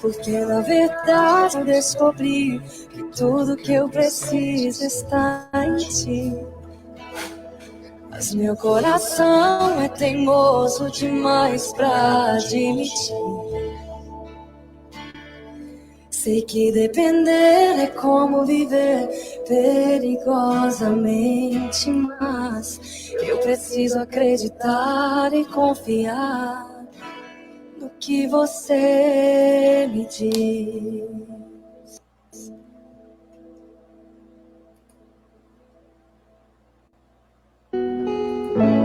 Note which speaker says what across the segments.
Speaker 1: Porque na verdade eu descobri que tudo que eu preciso está em ti. Mas meu coração é teimoso demais pra admitir. Sei que depender é como viver perigosamente, mas eu preciso acreditar e confiar no que você me diz.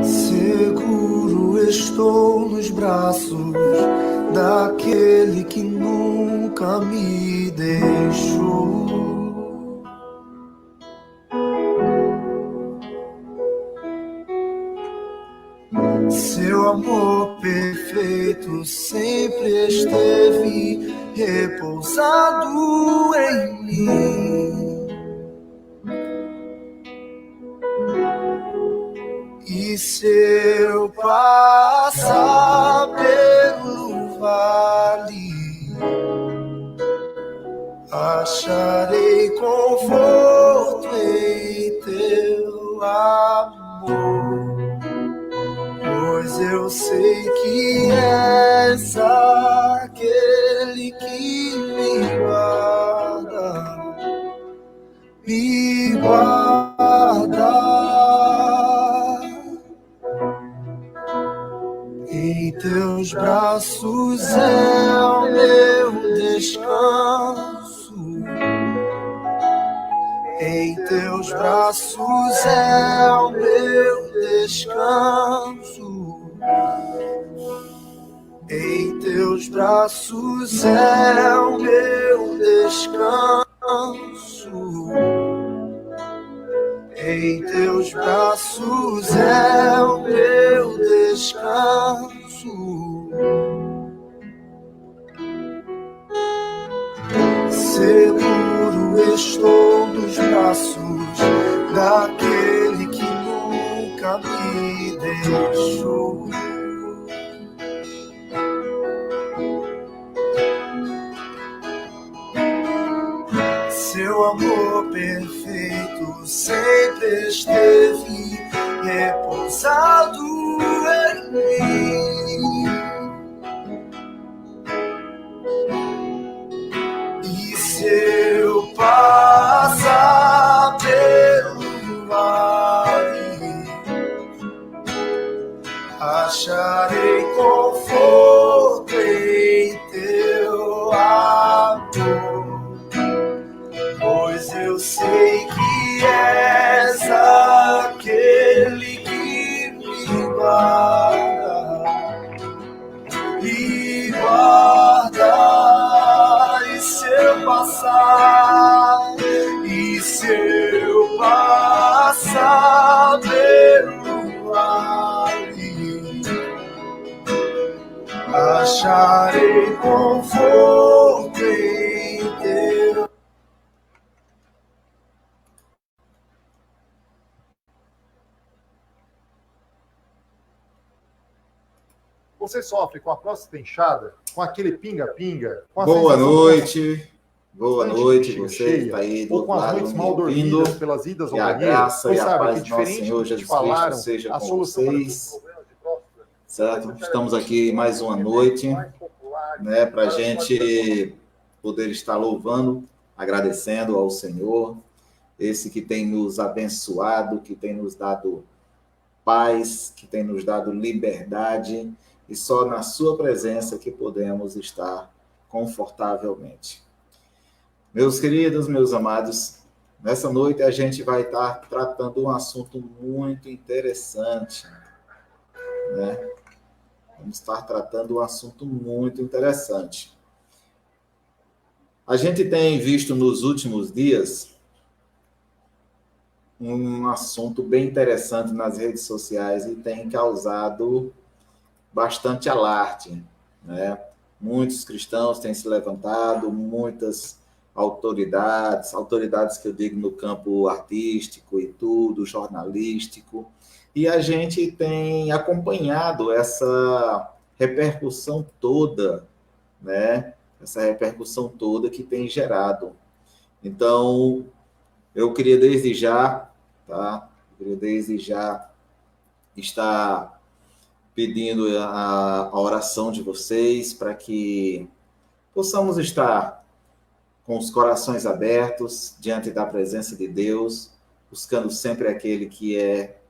Speaker 2: Seguro estou nos braços daquele que nunca me deixou. Seu amor perfeito sempre esteve repousado em mim. E se eu passar pelo vale, acharei conforto em teu amor, pois eu sei que és aquele que me guarda. Em teus braços é o meu descanso. Em teus braços é o meu descanso. Em teus braços é o meu descanso. Em teus braços é o meu descanso. Seguro estou nos braços daquele que nunca me deixou. Seu amor perfeito sempre esteve repousado em mim. E se eu passar pelo vale, acharei conforto em teu amor, pois eu sei que és aquele que me guarda, me guarda. E se eu passar pelo vale, acharei conforto em teu.
Speaker 3: Você sofre com a próstata inchada, com aquele pinga-pinga?
Speaker 4: Boa noite. Boa noite, você que está aí do
Speaker 3: outro lado me ouvindo, pelas idas ao
Speaker 4: banheiro. A graça e a paz do nosso Senhor Jesus Cristo seja com vocês. Certo? Estamos aqui mais uma noite, né, para a gente poder estar louvando, agradecendo ao Senhor, esse que tem nos abençoado, que tem nos dado paz, que tem nos dado liberdade, e só na sua presença que podemos estar confortavelmente. Meus queridos, meus amados, nessa noite a gente vai estar tratando um assunto muito interessante, né? Vamos estar tratando um assunto muito interessante. A gente tem visto nos últimos dias um assunto bem interessante nas redes sociais e tem causado bastante alarde, né? Muitos cristãos têm se levantado, muitas autoridades que eu digo no campo artístico e tudo, jornalístico, e a gente tem acompanhado essa repercussão toda, né, essa repercussão toda que tem gerado. Então, eu queria desde já, tá? Estar pedindo a oração de vocês para que possamos estar com os corações abertos diante da presença de Deus, buscando sempre aquele que é,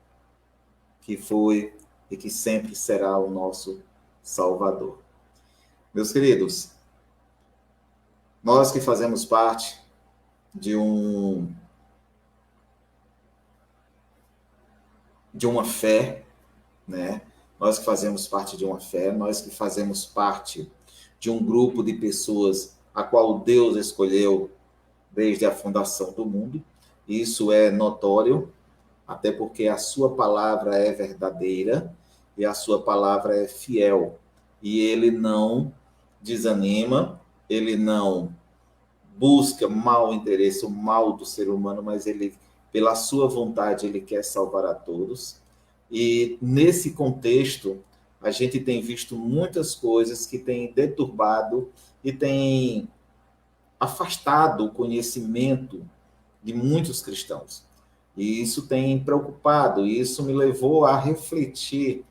Speaker 4: que foi e que sempre será o nosso Salvador. Meus queridos, nós que fazemos parte de uma fé, né? Nós que fazemos parte de uma fé, nós que fazemos parte de um grupo de pessoas a qual Deus escolheu desde a fundação do mundo. Isso é notório, até porque a sua palavra é verdadeira e a sua palavra é fiel. E ele não desanima, ele não busca mau interesse, o mal do ser humano, mas ele, pela sua vontade, ele quer salvar a todos. E nesse contexto, a gente tem visto muitas coisas que têm deturbado e têm afastado o conhecimento de muitos cristãos. E isso tem preocupado, e isso me levou a refletir,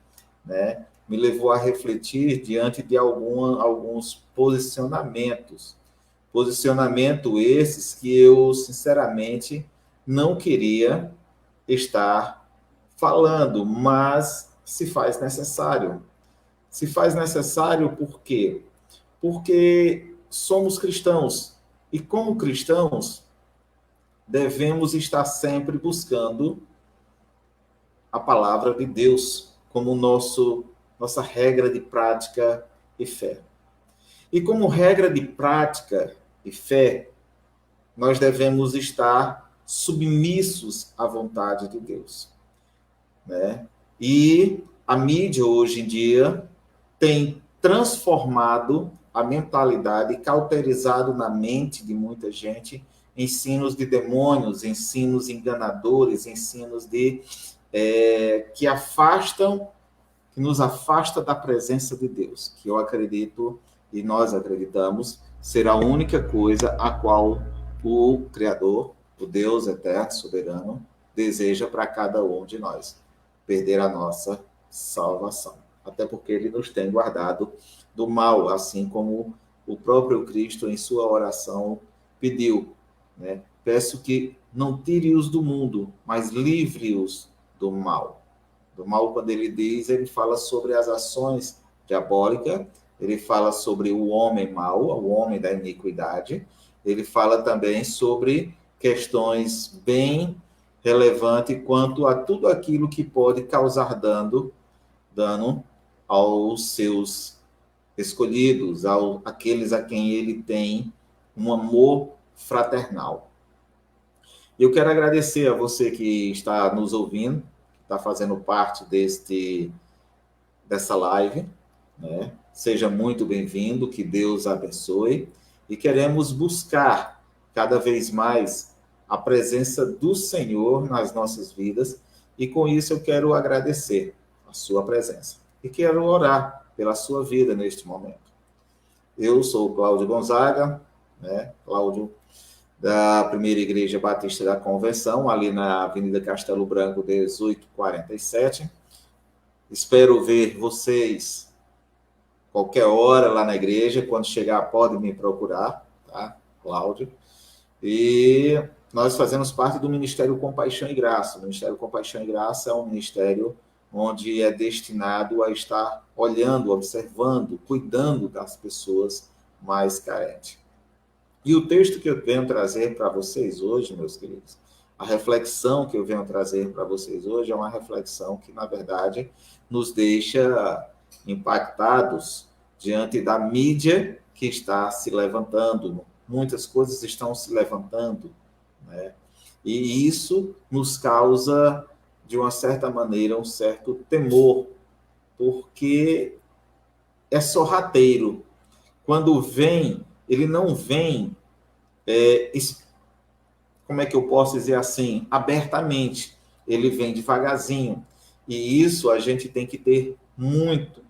Speaker 4: né? Me levou a refletir diante de alguns posicionamentos. Posicionamento esses que eu, sinceramente, não queria estar falando, mas se faz necessário. Se faz necessário por quê? Porque somos cristãos. E como cristãos, devemos estar sempre buscando a palavra de Deus como nossa regra de prática e fé. E como regra de prática e fé, nós devemos estar submissos à vontade de Deus, né? E a mídia, hoje em dia, tem transformado a mentalidade, cauterizado na mente de muita gente, ensinos de demônios, ensinos enganadores, ensinos que nos afasta da presença de Deus, que eu acredito e nós acreditamos ser a única coisa a qual o Criador, o Deus eterno, soberano, deseja para cada um de nós, perder a nossa salvação. Até porque ele nos tem guardado do mal, assim como o próprio Cristo, em sua oração, pediu, né? Peço que não tire-os do mundo, mas livre-os do mal. Do mal, quando ele diz, ele fala sobre as ações diabólicas, ele fala sobre o homem mau, o homem da iniquidade, ele fala também sobre questões bem relevantes quanto a tudo aquilo que pode causar dano aos seus escolhidos, aqueles a quem ele tem um amor fraternal. Eu quero agradecer a você que está nos ouvindo, que está fazendo parte dessa live, né? Seja muito bem-vindo, que Deus abençoe. E queremos buscar cada vez mais a presença do Senhor nas nossas vidas. E com isso eu quero agradecer a sua presença. E quero orar pela sua vida neste momento. Eu sou o Cláudio Gonzaga, né? Cláudio, da Primeira Igreja Batista da Convenção, ali na Avenida Castelo Branco, 1847. Espero ver vocês qualquer hora lá na igreja. Quando chegar, pode me procurar, tá, Cláudio? E nós fazemos parte do Ministério Compaixão e Graça. O Ministério Compaixão e Graça é um ministério onde é destinado a estar olhando, observando, cuidando das pessoas mais carentes. E o texto que eu venho trazer para vocês hoje, meus queridos, a reflexão que eu venho trazer para vocês hoje é uma reflexão que, na verdade, nos deixa impactados diante da mídia que está se levantando. Muitas coisas estão se levantando, né? E isso nos causa, de uma certa maneira, um certo temor, porque é sorrateiro. Quando vem, ele não vem, como é que eu posso dizer assim, abertamente. Ele vem devagarzinho. E isso a gente tem que ter muito,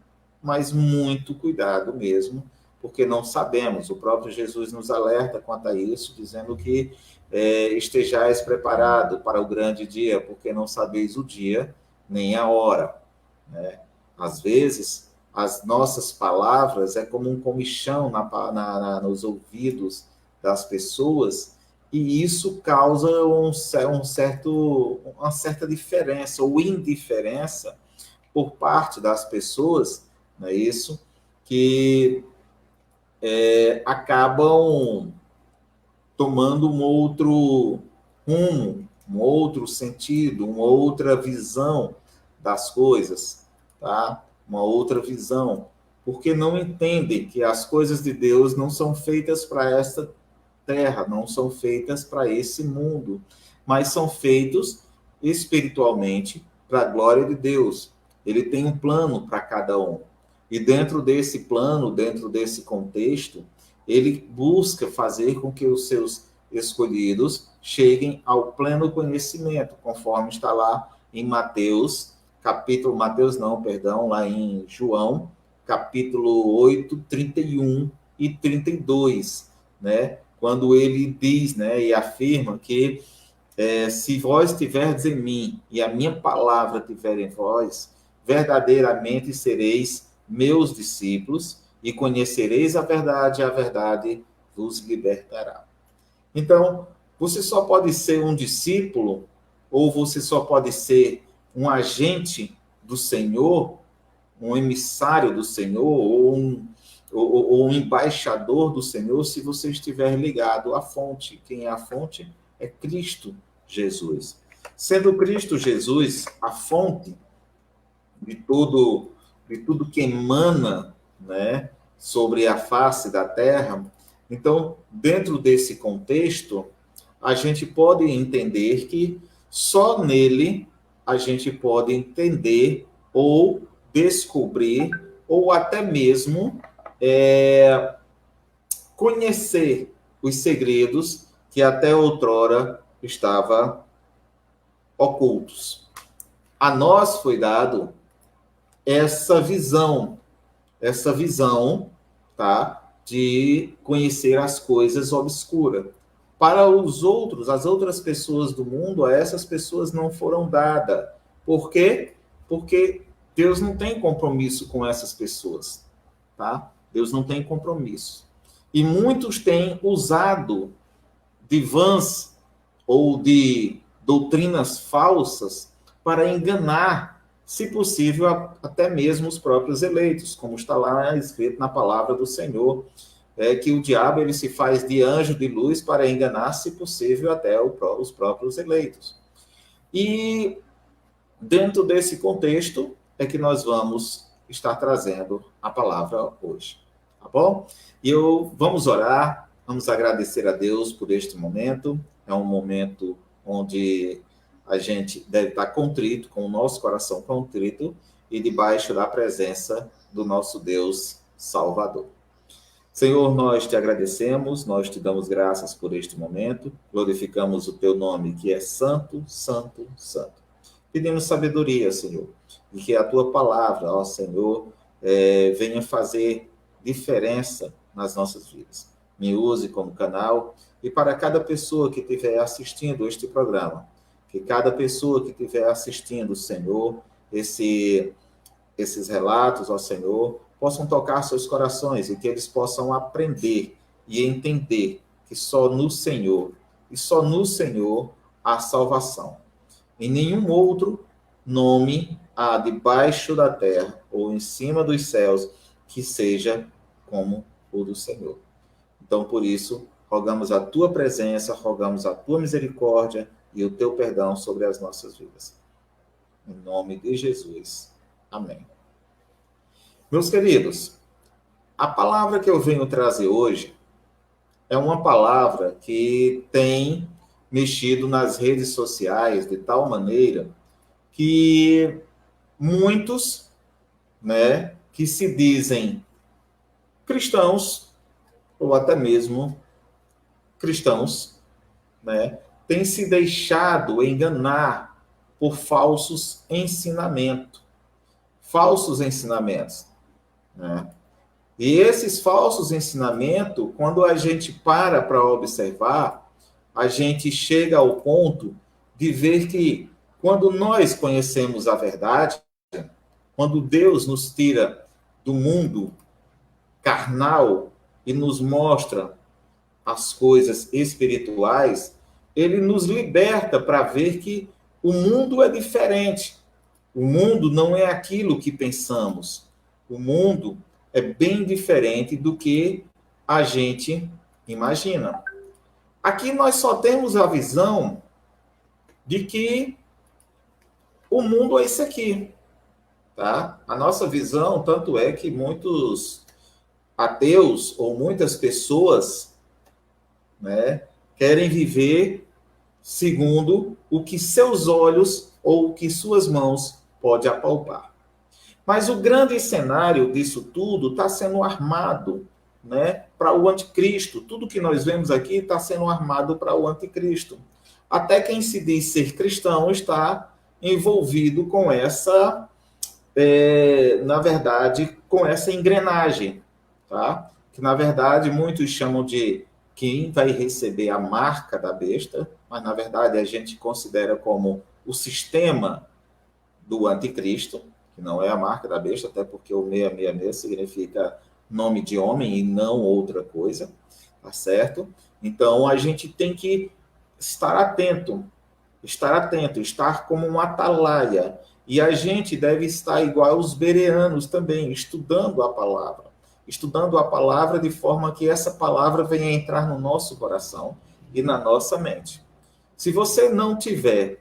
Speaker 4: mas muito cuidado mesmo, porque não sabemos. O próprio Jesus nos alerta quanto a isso, dizendo que estejais preparado para o grande dia, porque não sabeis o dia nem a hora. Né? Às vezes, as nossas palavras é como um comichão nos ouvidos das pessoas, e isso causa uma certa diferença ou indiferença por parte das pessoas, não é isso? Que acabam tomando um outro rumo, um outro sentido, uma outra visão das coisas, tá? Uma outra visão, porque não entendem que as coisas de Deus não são feitas para esta terra, não são feitas para esse mundo, mas são feitos espiritualmente para a glória de Deus. Ele tem um plano para cada um. E dentro desse plano, dentro desse contexto, ele busca fazer com que os seus escolhidos cheguem ao pleno conhecimento, conforme está lá em lá em João, capítulo 8, 31 e 32, né? Quando ele diz, né, e afirma que se vós tiverdes em mim e a minha palavra tiver em vós, verdadeiramente sereis meus discípulos e conhecereis a verdade vos libertará. Então, você só pode ser um discípulo ou você só pode ser um agente do Senhor, um emissário do Senhor ou um embaixador do Senhor se você estiver ligado à fonte. Quem é a fonte? É Cristo Jesus. Sendo Cristo Jesus a fonte de tudo que emana, né, sobre a face da terra, então, dentro desse contexto, a gente pode entender que só nele a gente pode entender ou descobrir ou até mesmo conhecer os segredos que até outrora estavam ocultos. A nós foi dado essa visão, tá, de conhecer as coisas obscuras. Para as outras pessoas do mundo, a essas pessoas não foram dadas. Por quê? Porque Deus não tem compromisso com essas pessoas, tá? Deus não tem compromisso. E muitos têm usado de vãs ou de doutrinas falsas para enganar, se possível, até mesmo os próprios eleitos, como está lá escrito na palavra do Senhor, que o diabo ele se faz de anjo de luz para enganar, se possível, até os próprios eleitos. E dentro desse contexto é que nós vamos estar trazendo a palavra hoje, tá bom? E vamos orar, vamos agradecer a Deus por este momento. É um momento onde a gente deve estar contrito, com o nosso coração contrito e debaixo da presença do nosso Deus Salvador. Senhor, nós te agradecemos, nós te damos graças por este momento, glorificamos o teu nome, que é santo, santo, santo. Pedimos sabedoria, Senhor, e que a tua palavra, ó Senhor, venha fazer diferença nas nossas vidas. Me use como canal e para cada pessoa que estiver assistindo este programa, que cada pessoa que estiver assistindo, Senhor, esses relatos, ó Senhor, possam tocar seus corações e que eles possam aprender e entender que só no Senhor, e só no Senhor, há salvação. Em nenhum outro nome há debaixo da terra ou em cima dos céus que seja como o do Senhor. Então, por isso, rogamos a tua presença, rogamos a tua misericórdia e o teu perdão sobre as nossas vidas. Em nome de Jesus. Amém. Meus queridos, a palavra que eu venho trazer hoje é uma palavra que tem mexido nas redes sociais de tal maneira que muitos, né, que se dizem cristãos, ou até mesmo cristãos, né, têm se deixado enganar por falsos ensinamentos. Falsos ensinamentos. Né? E esses falsos ensinamentos, quando a gente para observar, a gente chega ao ponto de ver que quando nós conhecemos a verdade, quando Deus nos tira do mundo carnal e nos mostra as coisas espirituais, ele nos liberta para ver que o mundo é diferente. O mundo não é aquilo que pensamos. O mundo é bem diferente do que a gente imagina. Aqui nós só temos a visão de que o mundo é isso aqui, tá? A nossa visão, tanto é que muitos ateus ou muitas pessoas, né, querem viver segundo o que seus olhos ou o que suas mãos podem apalpar. Mas o grande cenário disso tudo está sendo armado, né, para o anticristo. Tudo que nós vemos aqui está sendo armado para o anticristo. Até quem se diz ser cristão está envolvido com essa, na verdade, com essa engrenagem, tá? Que, na verdade, muitos chamam de quem vai receber a marca da besta, mas, na verdade, a gente considera como o sistema do anticristo, que não é a marca da besta, até porque o 666 significa nome de homem e não outra coisa, tá certo? Então, a gente tem que estar atento, estar como um atalaia. E a gente deve estar igual aos bereanos também, estudando a palavra de forma que essa palavra venha entrar no nosso coração e na nossa mente. Se você não tiver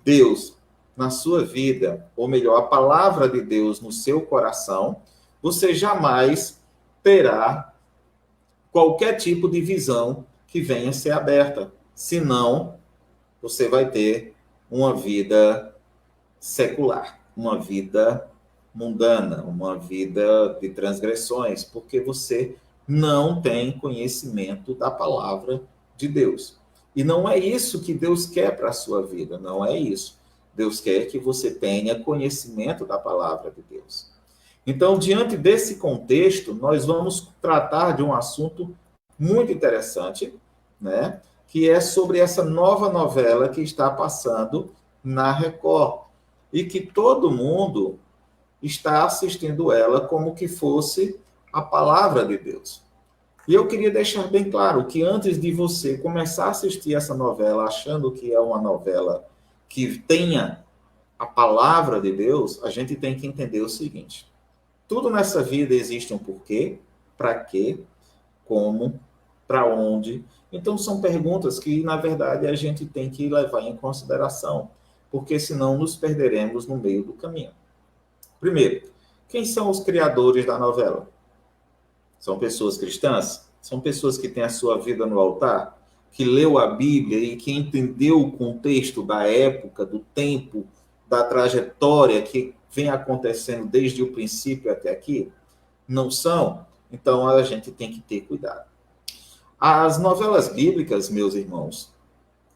Speaker 4: Deus na sua vida, ou melhor, a palavra de Deus no seu coração, você jamais terá qualquer tipo de visão que venha ser aberta. Senão, você vai ter uma vida secular, uma vida mundana, uma vida de transgressões, porque você não tem conhecimento da palavra de Deus. E não é isso que Deus quer para a sua vida, não é isso. Deus quer que você tenha conhecimento da palavra de Deus. Então, diante desse contexto, nós vamos tratar de um assunto muito interessante, né? Que é sobre essa nova novela que está passando na Record e que todo mundo está assistindo ela como que fosse a palavra de Deus. E eu queria deixar bem claro que antes de você começar a assistir essa novela achando que é uma novela que tenha a palavra de Deus, a gente tem que entender o seguinte: tudo nessa vida existe um porquê, para quê, como, para onde. Então são perguntas que, na verdade, a gente tem que levar em consideração, porque senão nos perderemos no meio do caminho. Primeiro, quem são os criadores da novela? São pessoas cristãs? São pessoas que têm a sua vida no altar? Que leu a Bíblia e que entendeu o contexto da época, do tempo, da trajetória que vem acontecendo desde o princípio até aqui? Não são? Então a gente tem que ter cuidado. As novelas bíblicas, meus irmãos,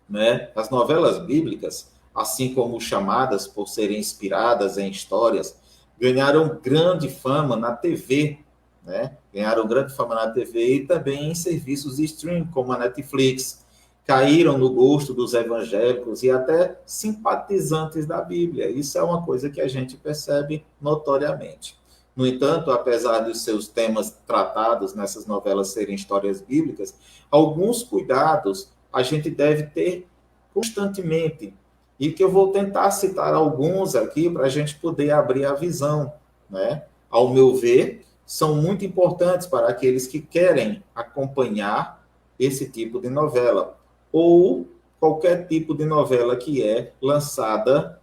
Speaker 4: né? As novelas bíblicas, assim como chamadas por serem inspiradas em histórias, ganharam grande fama na TV, né? Ganharam grande fama na TV e também em serviços de streaming, como a Netflix. Caíram no gosto dos evangélicos e até simpatizantes da Bíblia. Isso é uma coisa que a gente percebe notoriamente. No entanto, apesar dos seus temas tratados nessas novelas serem histórias bíblicas, alguns cuidados a gente deve ter constantemente, e que eu vou tentar citar alguns aqui para a gente poder abrir a visão, né? Ao meu ver, são muito importantes para aqueles que querem acompanhar esse tipo de novela, ou qualquer tipo de novela que é lançada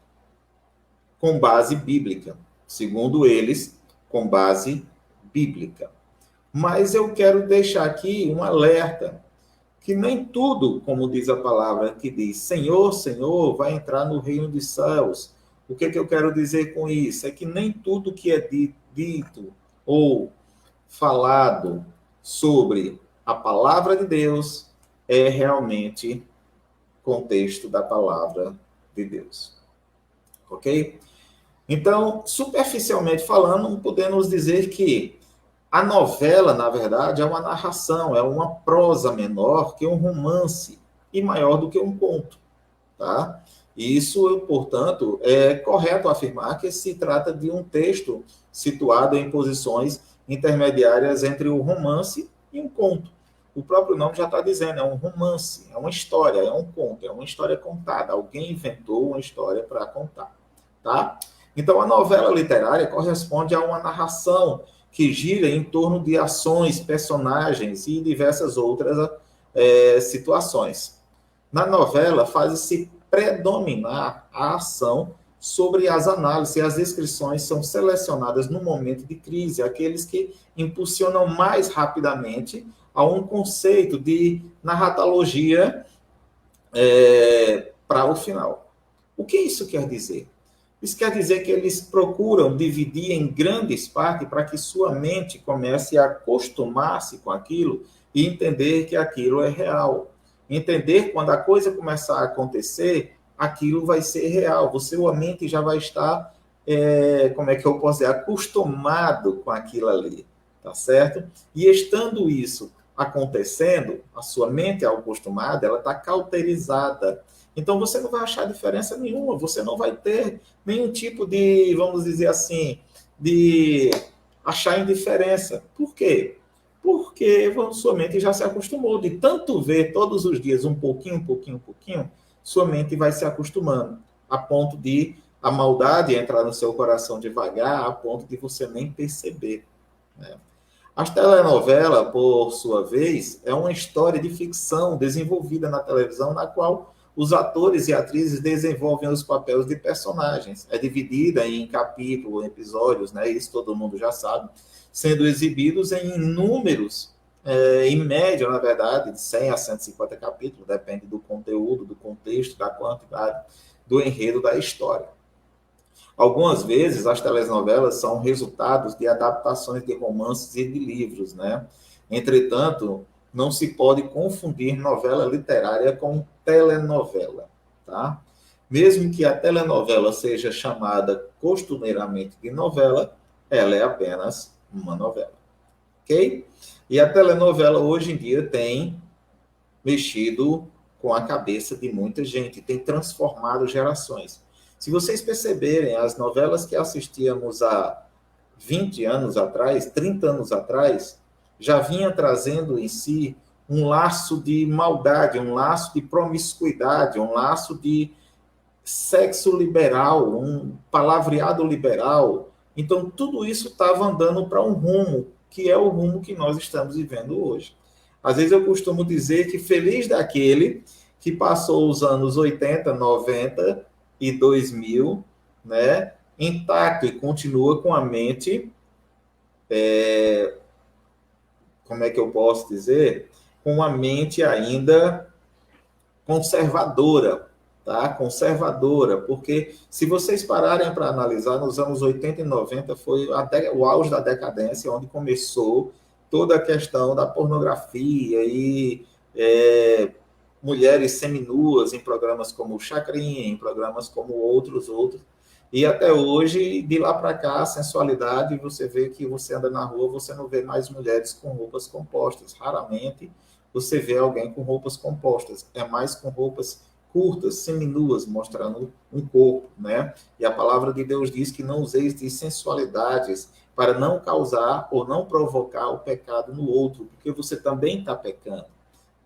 Speaker 4: com base bíblica, segundo eles, com base bíblica. Mas eu quero deixar aqui um alerta, que nem tudo, como diz a palavra que diz, Senhor, Senhor, vai entrar no reino dos céus. O que eu quero dizer com isso? É que nem tudo que é dito ou falado sobre a palavra de Deus é realmente contexto da palavra de Deus. Ok? Então, superficialmente falando, podemos dizer que A novela, na verdade, é uma narração, é uma prosa menor que um romance e maior do que um conto, tá? Isso, portanto, é correto afirmar que se trata de um texto situado em posições intermediárias entre o romance e um conto. O próprio nome já está dizendo, é um romance, é uma história, é um conto, é uma história contada. Alguém inventou uma história para contar, tá? Então, a novela literária corresponde a uma narração que gira em torno de ações, personagens e diversas outras situações. Na novela, faz-se predominar a ação sobre as análises e as descrições são selecionadas no momento de crise, aqueles que impulsionam mais rapidamente a um conceito de narratologia para o final. O que isso quer dizer? Isso quer dizer que eles procuram dividir em grandes partes para que sua mente comece a acostumar-se com aquilo e entender que aquilo é real. Entender quando a coisa começar a acontecer, aquilo vai ser real. Sua mente já vai estar, como é que eu posso dizer, acostumado com aquilo ali, tá certo? E estando isso acontecendo, a sua mente acostumada, ela está cauterizada. Então, você não vai achar diferença nenhuma, você não vai ter nenhum tipo de, vamos dizer assim, de achar indiferença. Por quê? Porque sua mente já se acostumou de tanto ver todos os dias um pouquinho, sua mente vai se acostumando, a ponto de a maldade entrar no seu coração devagar, a ponto de você nem perceber, né? As telenovelas, por sua vez, é uma história de ficção desenvolvida na televisão, na qual os atores e atrizes desenvolvem os papéis de personagens. É dividida em capítulos, episódios, né? Isso todo mundo já sabe, sendo exibidos em inúmeros, em média, na verdade, de 100 a 150 capítulos, depende do conteúdo, do contexto, da quantidade, do enredo da história. Algumas vezes, as telenovelas são resultados de adaptações de romances e de livros, né? Entretanto, não se pode confundir novela literária com telenovela, tá? Mesmo que a telenovela seja chamada costumeiramente de novela, ela é apenas uma novela, ok? E a telenovela hoje em dia tem mexido com a cabeça de muita gente, tem transformado gerações. Se vocês perceberem, as novelas que assistíamos há 20 anos atrás, 30 anos atrás, já vinha trazendo em si um laço de maldade, um laço de promiscuidade, um laço de sexo liberal, um palavreado liberal. Então, tudo isso estava andando para um rumo, que é o rumo que nós estamos vivendo hoje. Às vezes eu costumo dizer que feliz daquele que passou os anos 80, 90 e 2000, né, intacto e continua com a mente, como é que eu posso dizer? Com a mente ainda conservadora, tá? Conservadora, porque se vocês pararem para analisar, nos anos 80 e 90 foi o auge da decadência, onde começou toda a questão da pornografia e mulheres seminuas em programas como o Chacrinha, em programas como outros. E até hoje, de lá para cá, a sensualidade, você vê que você anda na rua, você não vê mais mulheres com roupas compostas. Raramente você vê alguém com roupas compostas. É mais com roupas curtas, seminuas, mostrando um corpo, né? E a palavra de Deus diz que não useis de sensualidades para não causar ou não provocar o pecado no outro, porque você também está pecando,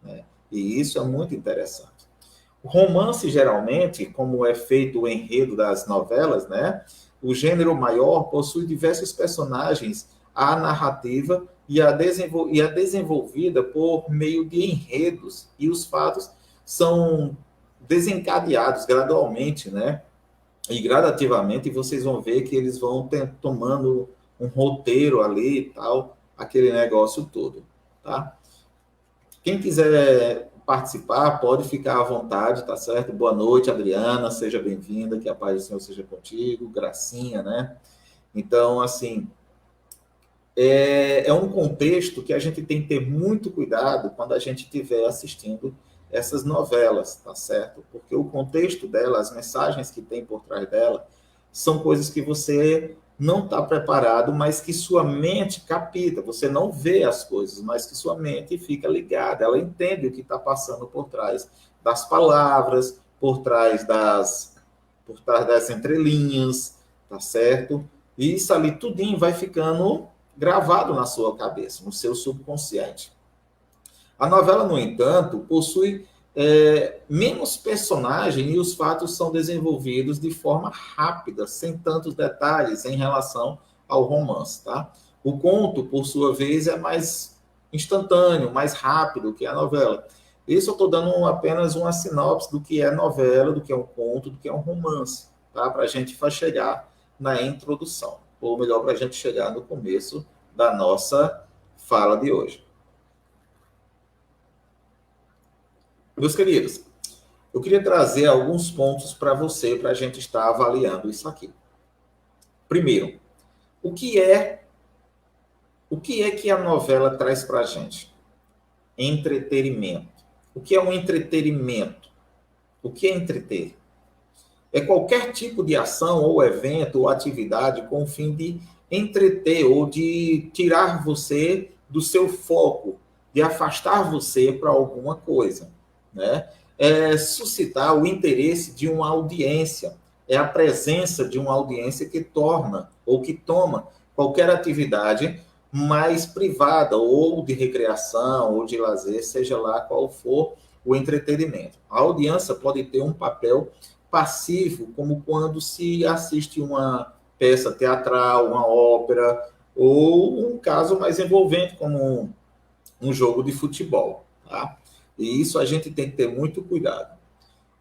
Speaker 4: né? E isso é muito interessante. O romance, geralmente, como é feito o enredo das novelas, né? O gênero maior possui diversos personagens, a narrativa e a desenvolvida por meio de enredos, e os fatos são desencadeados gradualmente, né? E gradativamente vocês vão ver que eles vão tomando um roteiro ali e tal, aquele negócio todo, tá? Quem quiser participar, pode ficar à vontade, tá certo? Boa noite, Adriana, seja bem-vinda, que a paz do Senhor seja contigo, Gracinha, né? Então, assim, é um contexto que a gente tem que ter muito cuidado quando a gente estiver assistindo essas novelas, tá certo? Porque o contexto dela, as mensagens que tem por trás dela, são coisas que você não está preparado, mas que sua mente capta. Você não vê as coisas, mas que sua mente fica ligada. Ela entende o que está passando por trás das palavras, por trás das entrelinhas, tá certo? E isso ali tudinho vai ficando gravado na sua cabeça, no seu subconsciente. A novela, no entanto, possui menos personagem e os fatos são desenvolvidos de forma rápida, sem tantos detalhes em relação ao romance, tá? O conto, por sua vez, é mais instantâneo, mais rápido que a novela. Isso eu estou dando apenas uma sinopse do que é novela, do que é um conto, do que é um romance, tá? Para a gente chegar na introdução, ou melhor, para a gente chegar no começo da nossa fala de hoje. Meus queridos, eu queria trazer alguns pontos para você, para a gente estar avaliando isso aqui. Primeiro, o que é que a novela traz para a gente? Entretenimento. O que é um entretenimento? O que é entreter? É qualquer tipo de ação ou evento ou atividade com o fim de entreter ou de tirar você do seu foco, de afastar você para alguma coisa, né? É suscitar o interesse de uma audiência, é a presença de uma audiência que torna ou que toma qualquer atividade mais privada ou de recreação ou de lazer, seja lá qual for o entretenimento. A audiência pode ter um papel passivo, como quando se assiste uma peça teatral, uma ópera, ou um caso mais envolvente, como um jogo de futebol, tá? E isso a gente tem que ter muito cuidado.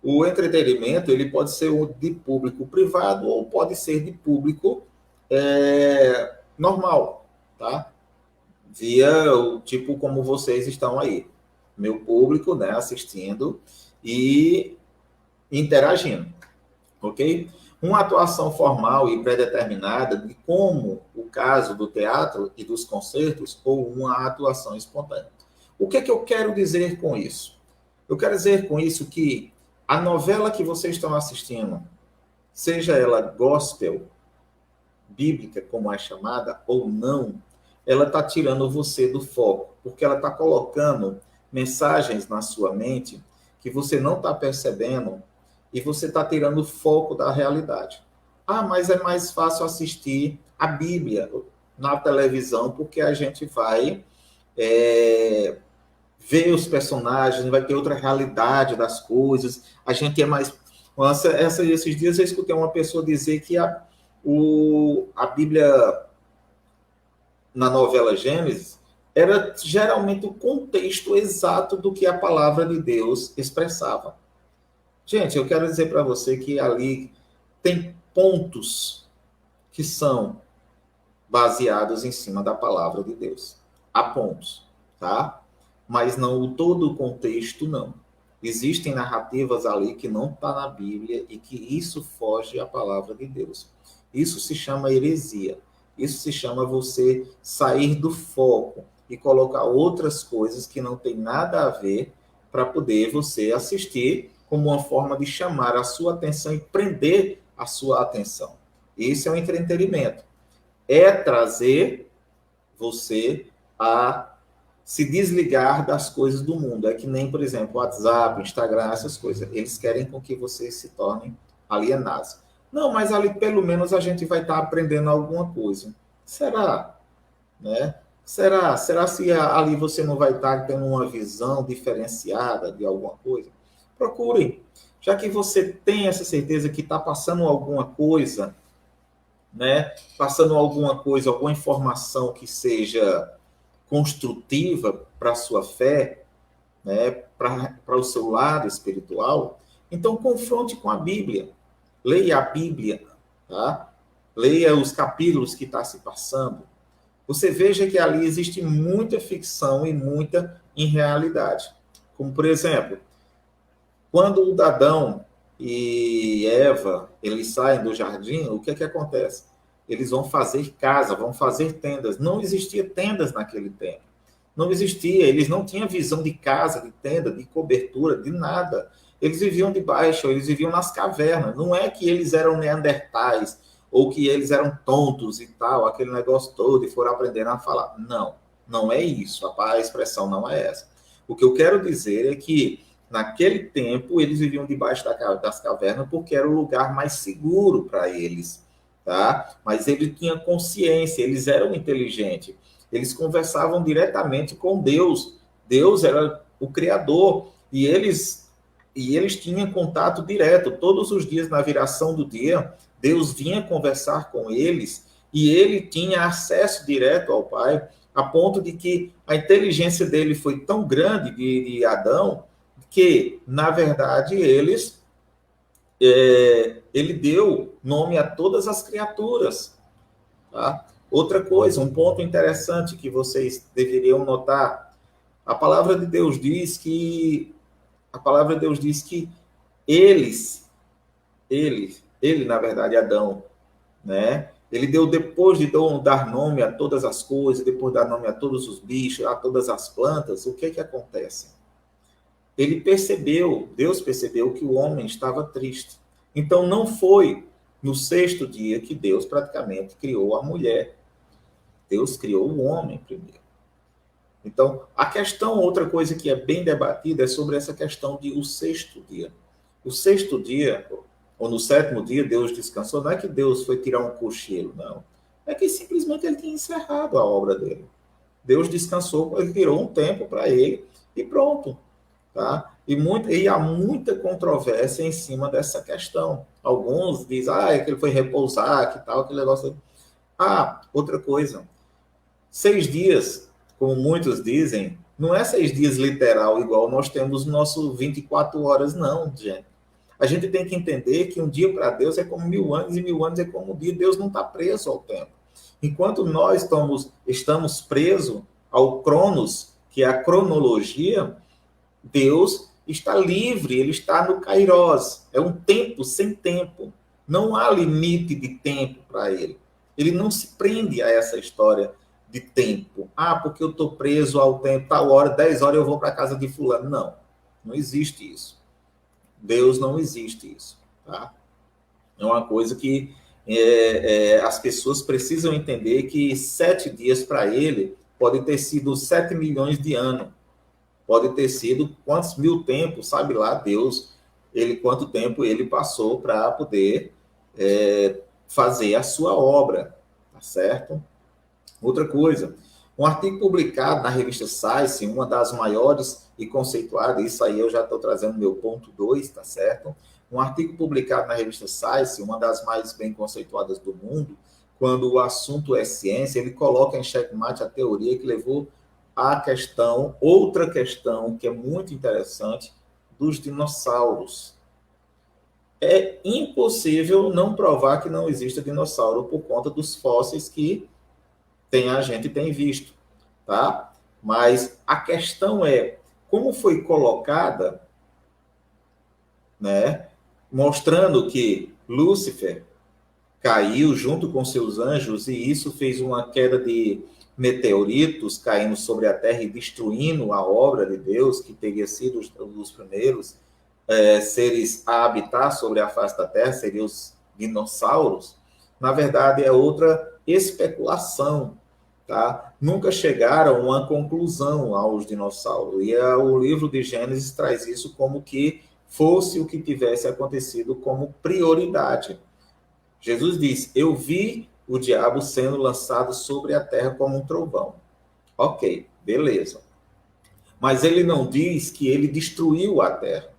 Speaker 4: O entretenimento, ele pode ser de público privado ou pode ser de público normal, tá? Via o tipo como vocês estão aí. Meu público, né, assistindo e interagindo, ok? Uma atuação formal e pré-determinada, de como o caso do teatro e dos concertos, ou uma atuação espontânea. O que é que eu quero dizer com isso? Eu quero dizer com isso que a novela que vocês estão assistindo, seja ela gospel, bíblica, como é chamada, ou não, ela está tirando você do foco, porque ela está colocando mensagens na sua mente que você não está percebendo e você está tirando o foco da realidade. Ah, mas é mais fácil assistir a Bíblia na televisão, porque a gente vai ver os personagens, vai ter outra realidade das coisas, a gente é mais... Esses dias eu escutei uma pessoa dizer que a Bíblia na novela Gênesis era geralmente o contexto exato do que a palavra de Deus expressava. Gente, eu quero dizer para você que ali tem pontos que são baseados em cima da palavra de Deus. Há pontos, tá? Mas não todo o contexto, não. Existem narrativas ali que não está na Bíblia e que isso foge à palavra de Deus. Isso se chama heresia. Isso se chama você sair do foco e colocar outras coisas que não tem nada a ver para poder você assistir como uma forma de chamar a sua atenção e prender a sua atenção. Esse é o entretenimento. É trazer você a se desligar das coisas do mundo. É que nem, por exemplo, WhatsApp, Instagram, essas coisas. Eles querem com que você se torne alienado. Não, mas ali pelo menos a gente vai estar aprendendo alguma coisa. Será? Né? Será se ali você não vai estar tendo uma visão diferenciada de alguma coisa? Procure. Já que você tem essa certeza que está passando alguma coisa, né? Passando alguma coisa, alguma informação que seja construtiva para a sua fé, né? Para o seu lado espiritual, então confronte com a Bíblia. Leia a Bíblia, tá? Leia os capítulos que está se passando. Você veja que ali existe muita ficção e muita irrealidade. Como, por exemplo, quando o Adão e Eva, eles saem do jardim, o que é que acontece? Eles vão fazer casa, vão fazer tendas. Não existia tendas naquele tempo. Não existia, eles não tinham visão de casa, de tenda, de cobertura, de nada. Eles viviam debaixo, eles viviam nas cavernas. Não é que eles eram neandertais ou que eles eram tontos e tal, aquele negócio todo, e foram aprendendo a falar. Não, não é isso, a expressão não é essa. O que eu quero dizer é que, naquele tempo, eles viviam debaixo das cavernas porque era o lugar mais seguro para eles, tá? Mas eles tinham consciência, eles eram inteligentes, eles conversavam diretamente com Deus. Deus era o Criador, e eles tinham contato direto. Todos os dias, na viração do dia, Deus vinha conversar com eles, e ele tinha acesso direto ao Pai, a ponto de que a inteligência dele foi tão grande, de Adão, que, na verdade, ele deu nome a todas as criaturas. Tá? Outra coisa, um ponto interessante que vocês deveriam notar, a palavra de Deus diz que ele, na verdade, Adão, né? Ele deu, depois de dar nome a todas as coisas, depois de dar nome a todos os bichos, a todas as plantas, o que acontece? Deus percebeu que o homem estava triste. Então, não foi no 6º dia que Deus praticamente criou a mulher. Deus criou o homem primeiro. Então, outra coisa que é bem debatida é sobre essa questão de o 6º dia. O 6º dia, ou no 7º dia, Deus descansou. Não é que Deus foi tirar um cochilo, não. É que simplesmente ele tinha encerrado a obra dele. Deus descansou, ele tirou um tempo para ele e pronto. Tá? E há muita controvérsia em cima dessa questão. Alguns dizem, que ele foi repousar, que tal, aquele negócio. Outra coisa. 6 dias, como muitos dizem, não é 6 dias literal, igual nós temos no nosso 24 horas, não, gente. A gente tem que entender que um dia para Deus é como 1000 anos, e 1000 anos é como um dia. Deus não está preso ao tempo. Enquanto nós estamos presos ao Cronos, que é a cronologia, Deus está livre, ele está no Kairos. É um tempo sem tempo. Não há limite de tempo para ele. Ele não se prende a essa história de tempo. Porque eu estou preso ao tempo, tal hora, 10 horas eu vou para a casa de fulano. Não, não existe isso. Deus não existe isso. Tá? É uma coisa que as pessoas precisam entender, que 7 dias para ele pode ter sido 7 milhões de anos. Pode ter sido quantos mil tempos, sabe lá Deus, quanto tempo ele passou para poder fazer a sua obra, tá certo? Outra coisa, um artigo publicado na revista Science, uma das maiores e conceituadas, isso aí eu já estou trazendo meu ponto 2, tá certo? Um artigo publicado na revista Science, uma das mais bem conceituadas do mundo, quando o assunto é ciência, ele coloca em xeque-mate a teoria que levou outra questão que é muito interessante, dos dinossauros. É impossível não provar que não existe dinossauro por conta dos fósseis que a gente tem visto, tá? Mas a questão é como foi colocada, né, mostrando que Lúcifer caiu junto com seus anjos, e isso fez uma queda de meteoritos caindo sobre a Terra e destruindo a obra de Deus, que teria sido os primeiros seres a habitar sobre a face da Terra, seriam os dinossauros. Na verdade, é outra especulação, tá? Nunca chegaram a uma conclusão aos dinossauros. E o livro de Gênesis traz isso como que fosse o que tivesse acontecido como prioridade. Jesus diz, eu vi o diabo sendo lançado sobre a terra como um trovão. Ok, beleza. Mas ele não diz que ele destruiu a terra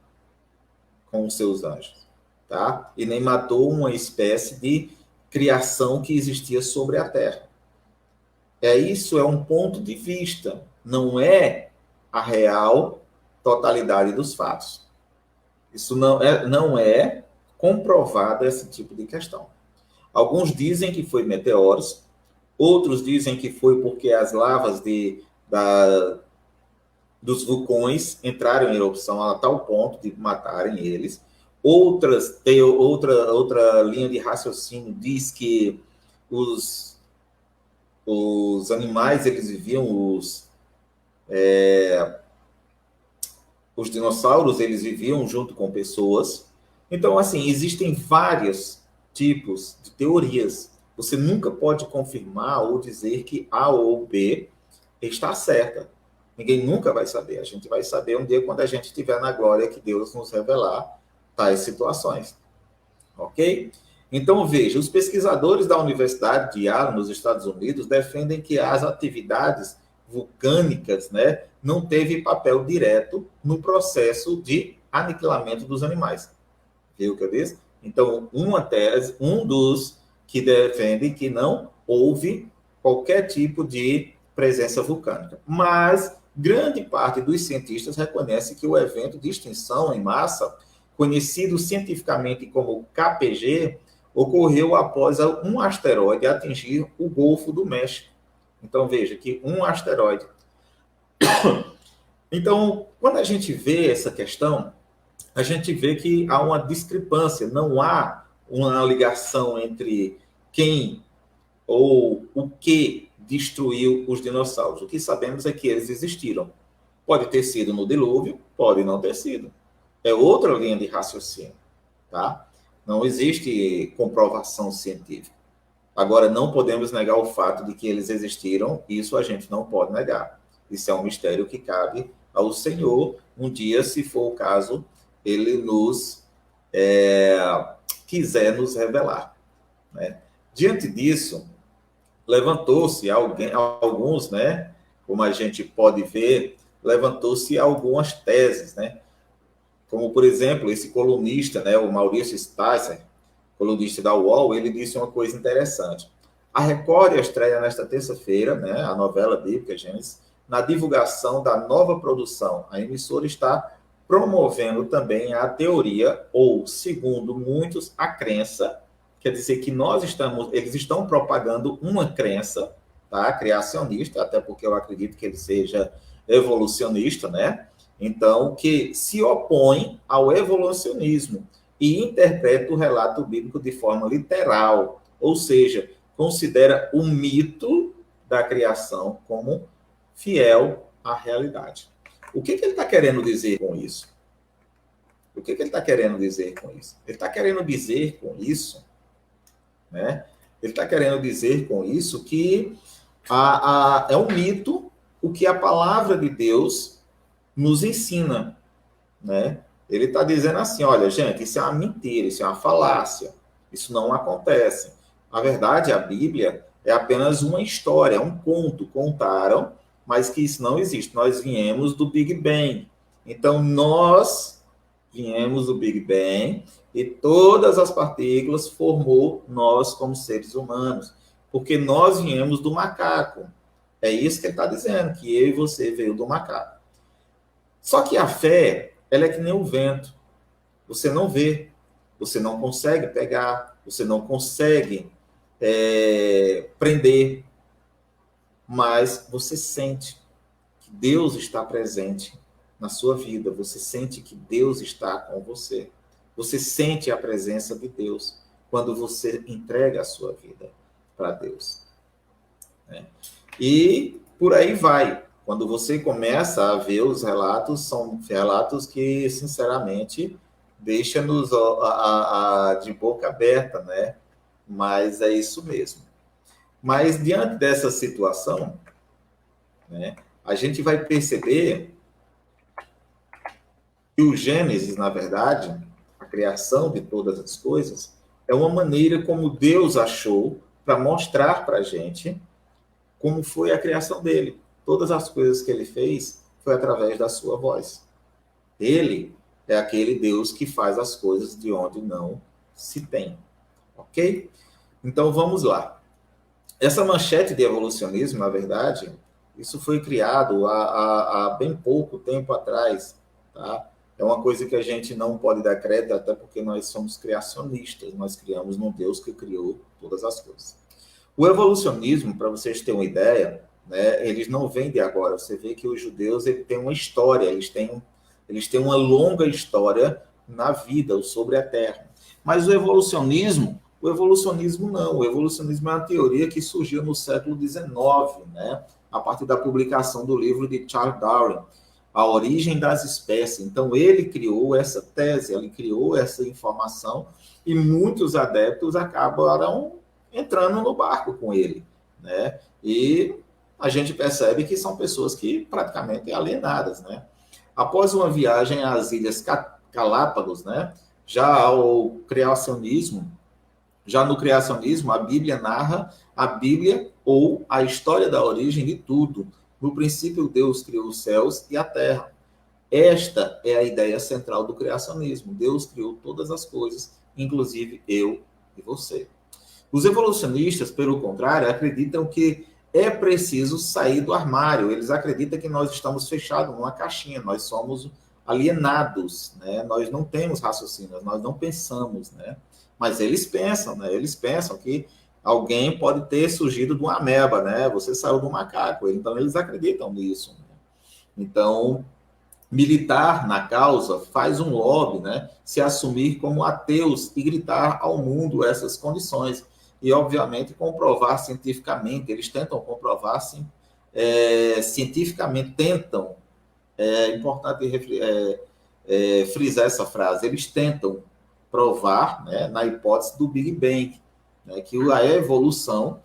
Speaker 4: com os seus anjos, tá? E nem matou uma espécie de criação que existia sobre a terra. Isso é um ponto de vista, não é a real totalidade dos fatos. Isso não é comprovado, esse tipo de questão. Alguns dizem que foi meteoros, outros dizem que foi porque as lavas dos vulcões entraram em erupção a tal ponto de matarem eles. Outra linha de raciocínio diz que os animais, eles viviam, os dinossauros, eles viviam junto com pessoas. Então, assim, existem várias tipos de teorias. Você nunca pode confirmar ou dizer que A ou B está certa. Ninguém nunca vai saber. A gente vai saber um dia quando a gente estiver na glória que Deus nos revelar tais situações. Ok? Então, veja, os pesquisadores da Universidade de Yale, nos Estados Unidos, defendem que as atividades vulcânicas, né, não teve papel direto no processo de aniquilamento dos animais. Viu o que eu disse? Então, uma tese, um dos que defende que não houve qualquer tipo de presença vulcânica. Mas grande parte dos cientistas reconhece que o evento de extinção em massa, conhecido cientificamente como KPG, ocorreu após um asteroide atingir o Golfo do México. Então, veja que um asteroide. Então, quando a gente vê essa questão, a gente vê que há uma discrepância, não há uma ligação entre quem ou o que destruiu os dinossauros. O que sabemos é que eles existiram. Pode ter sido no dilúvio, pode não ter sido. É outra linha de raciocínio, tá? Não existe comprovação científica. Agora, não podemos negar o fato de que eles existiram, isso a gente não pode negar. Isso é um mistério que cabe ao Senhor. Um dia, se for o caso, ele nos quiser nos revelar, né? Diante disso, levantou-se alguns, né? Como a gente pode ver, levantou-se algumas teses, né? Como, por exemplo, esse colunista, né, o Maurício Sticer, colunista da UOL, ele disse uma coisa interessante. A Record estreia nesta terça-feira, né, a novela bíblica Gênesis, na divulgação da nova produção. A emissora está promovendo também a teoria, ou, segundo muitos, a crença, quer dizer que eles estão propagando uma crença, tá, criacionista, até porque eu acredito que ele seja evolucionista, né? Então, que se opõe ao evolucionismo e interpreta o relato bíblico de forma literal, ou seja, considera o mito da criação como fiel à realidade. O que ele está querendo dizer com isso? O que ele está querendo dizer com isso? Ele está querendo dizer com isso, né? Ele está querendo dizer com isso que é um mito o que a palavra de Deus nos ensina, né? Ele está dizendo assim, olha, gente, isso é uma mentira, isso é uma falácia, isso não acontece. Na verdade, a Bíblia é apenas uma história, é um conto, contaram, mas que isso não existe. Nós viemos do Big Bang. Então, nós viemos do Big Bang e todas as partículas formou nós como seres humanos, porque nós viemos do macaco. É isso que ele está dizendo, que eu e você veio do macaco. Só que a fé, ela é que nem o vento. Você não vê, você não consegue pegar, você não consegue prender, mas você sente que Deus está presente na sua vida, você sente que Deus está com você, você sente a presença de Deus quando você entrega a sua vida para Deus, né? E por aí vai. Quando você começa a ver os relatos, são relatos que, sinceramente, deixam-nos de boca aberta, né? Mas é isso mesmo. Mas, diante dessa situação, né, a gente vai perceber que o Gênesis, na verdade, a criação de todas as coisas, é uma maneira como Deus achou para mostrar para a gente como foi a criação dele. Todas as coisas que ele fez foi através da sua voz. Ele é aquele Deus que faz as coisas de onde não se tem. Ok? Então, vamos lá. Essa manchete de evolucionismo, na verdade, isso foi criado há bem pouco tempo atrás, tá? É uma coisa que a gente não pode dar crédito, até porque nós somos criacionistas, nós criamos num Deus que criou todas as coisas. O evolucionismo, para vocês terem uma ideia, né, eles não vêm de agora. Você vê que os judeus têm uma história, eles têm uma longa história na vida, sobre a Terra. Mas o evolucionismo não. O evolucionismo é uma teoria que surgiu no século XIX, né, a partir da publicação do livro de Charles Darwin. a origem das espécies. Então, ele criou essa tese, ele criou essa informação, e muitos adeptos acabaram entrando no barco com ele, né? E a gente percebe que são pessoas que praticamente alienadas, né? Após uma viagem às Ilhas Galápagos, né? Já no criacionismo, a Bíblia narra a Bíblia ou a história da origem de tudo. No princípio, Deus criou os céus e a terra. Esta é a ideia central do criacionismo. Deus criou todas as coisas, inclusive eu e você. Os evolucionistas, pelo contrário, acreditam que é preciso sair do armário. Eles acreditam que nós estamos fechados numa caixinha, nós somos alienados, né? Nós não temos raciocínio, nós não pensamos, né? Mas eles pensam, né? Eles pensam que alguém pode ter surgido de uma ameba, né? Você saiu do macaco. Então, eles acreditam nisso, né? Então, militar na causa faz um lobby, né? Se assumir como ateus e gritar ao mundo essas condições. E, obviamente, comprovar cientificamente, eles tentam comprovar cientificamente, é importante frisar essa frase, eles tentam provar, né, na hipótese do Big Bang, né, que a evolução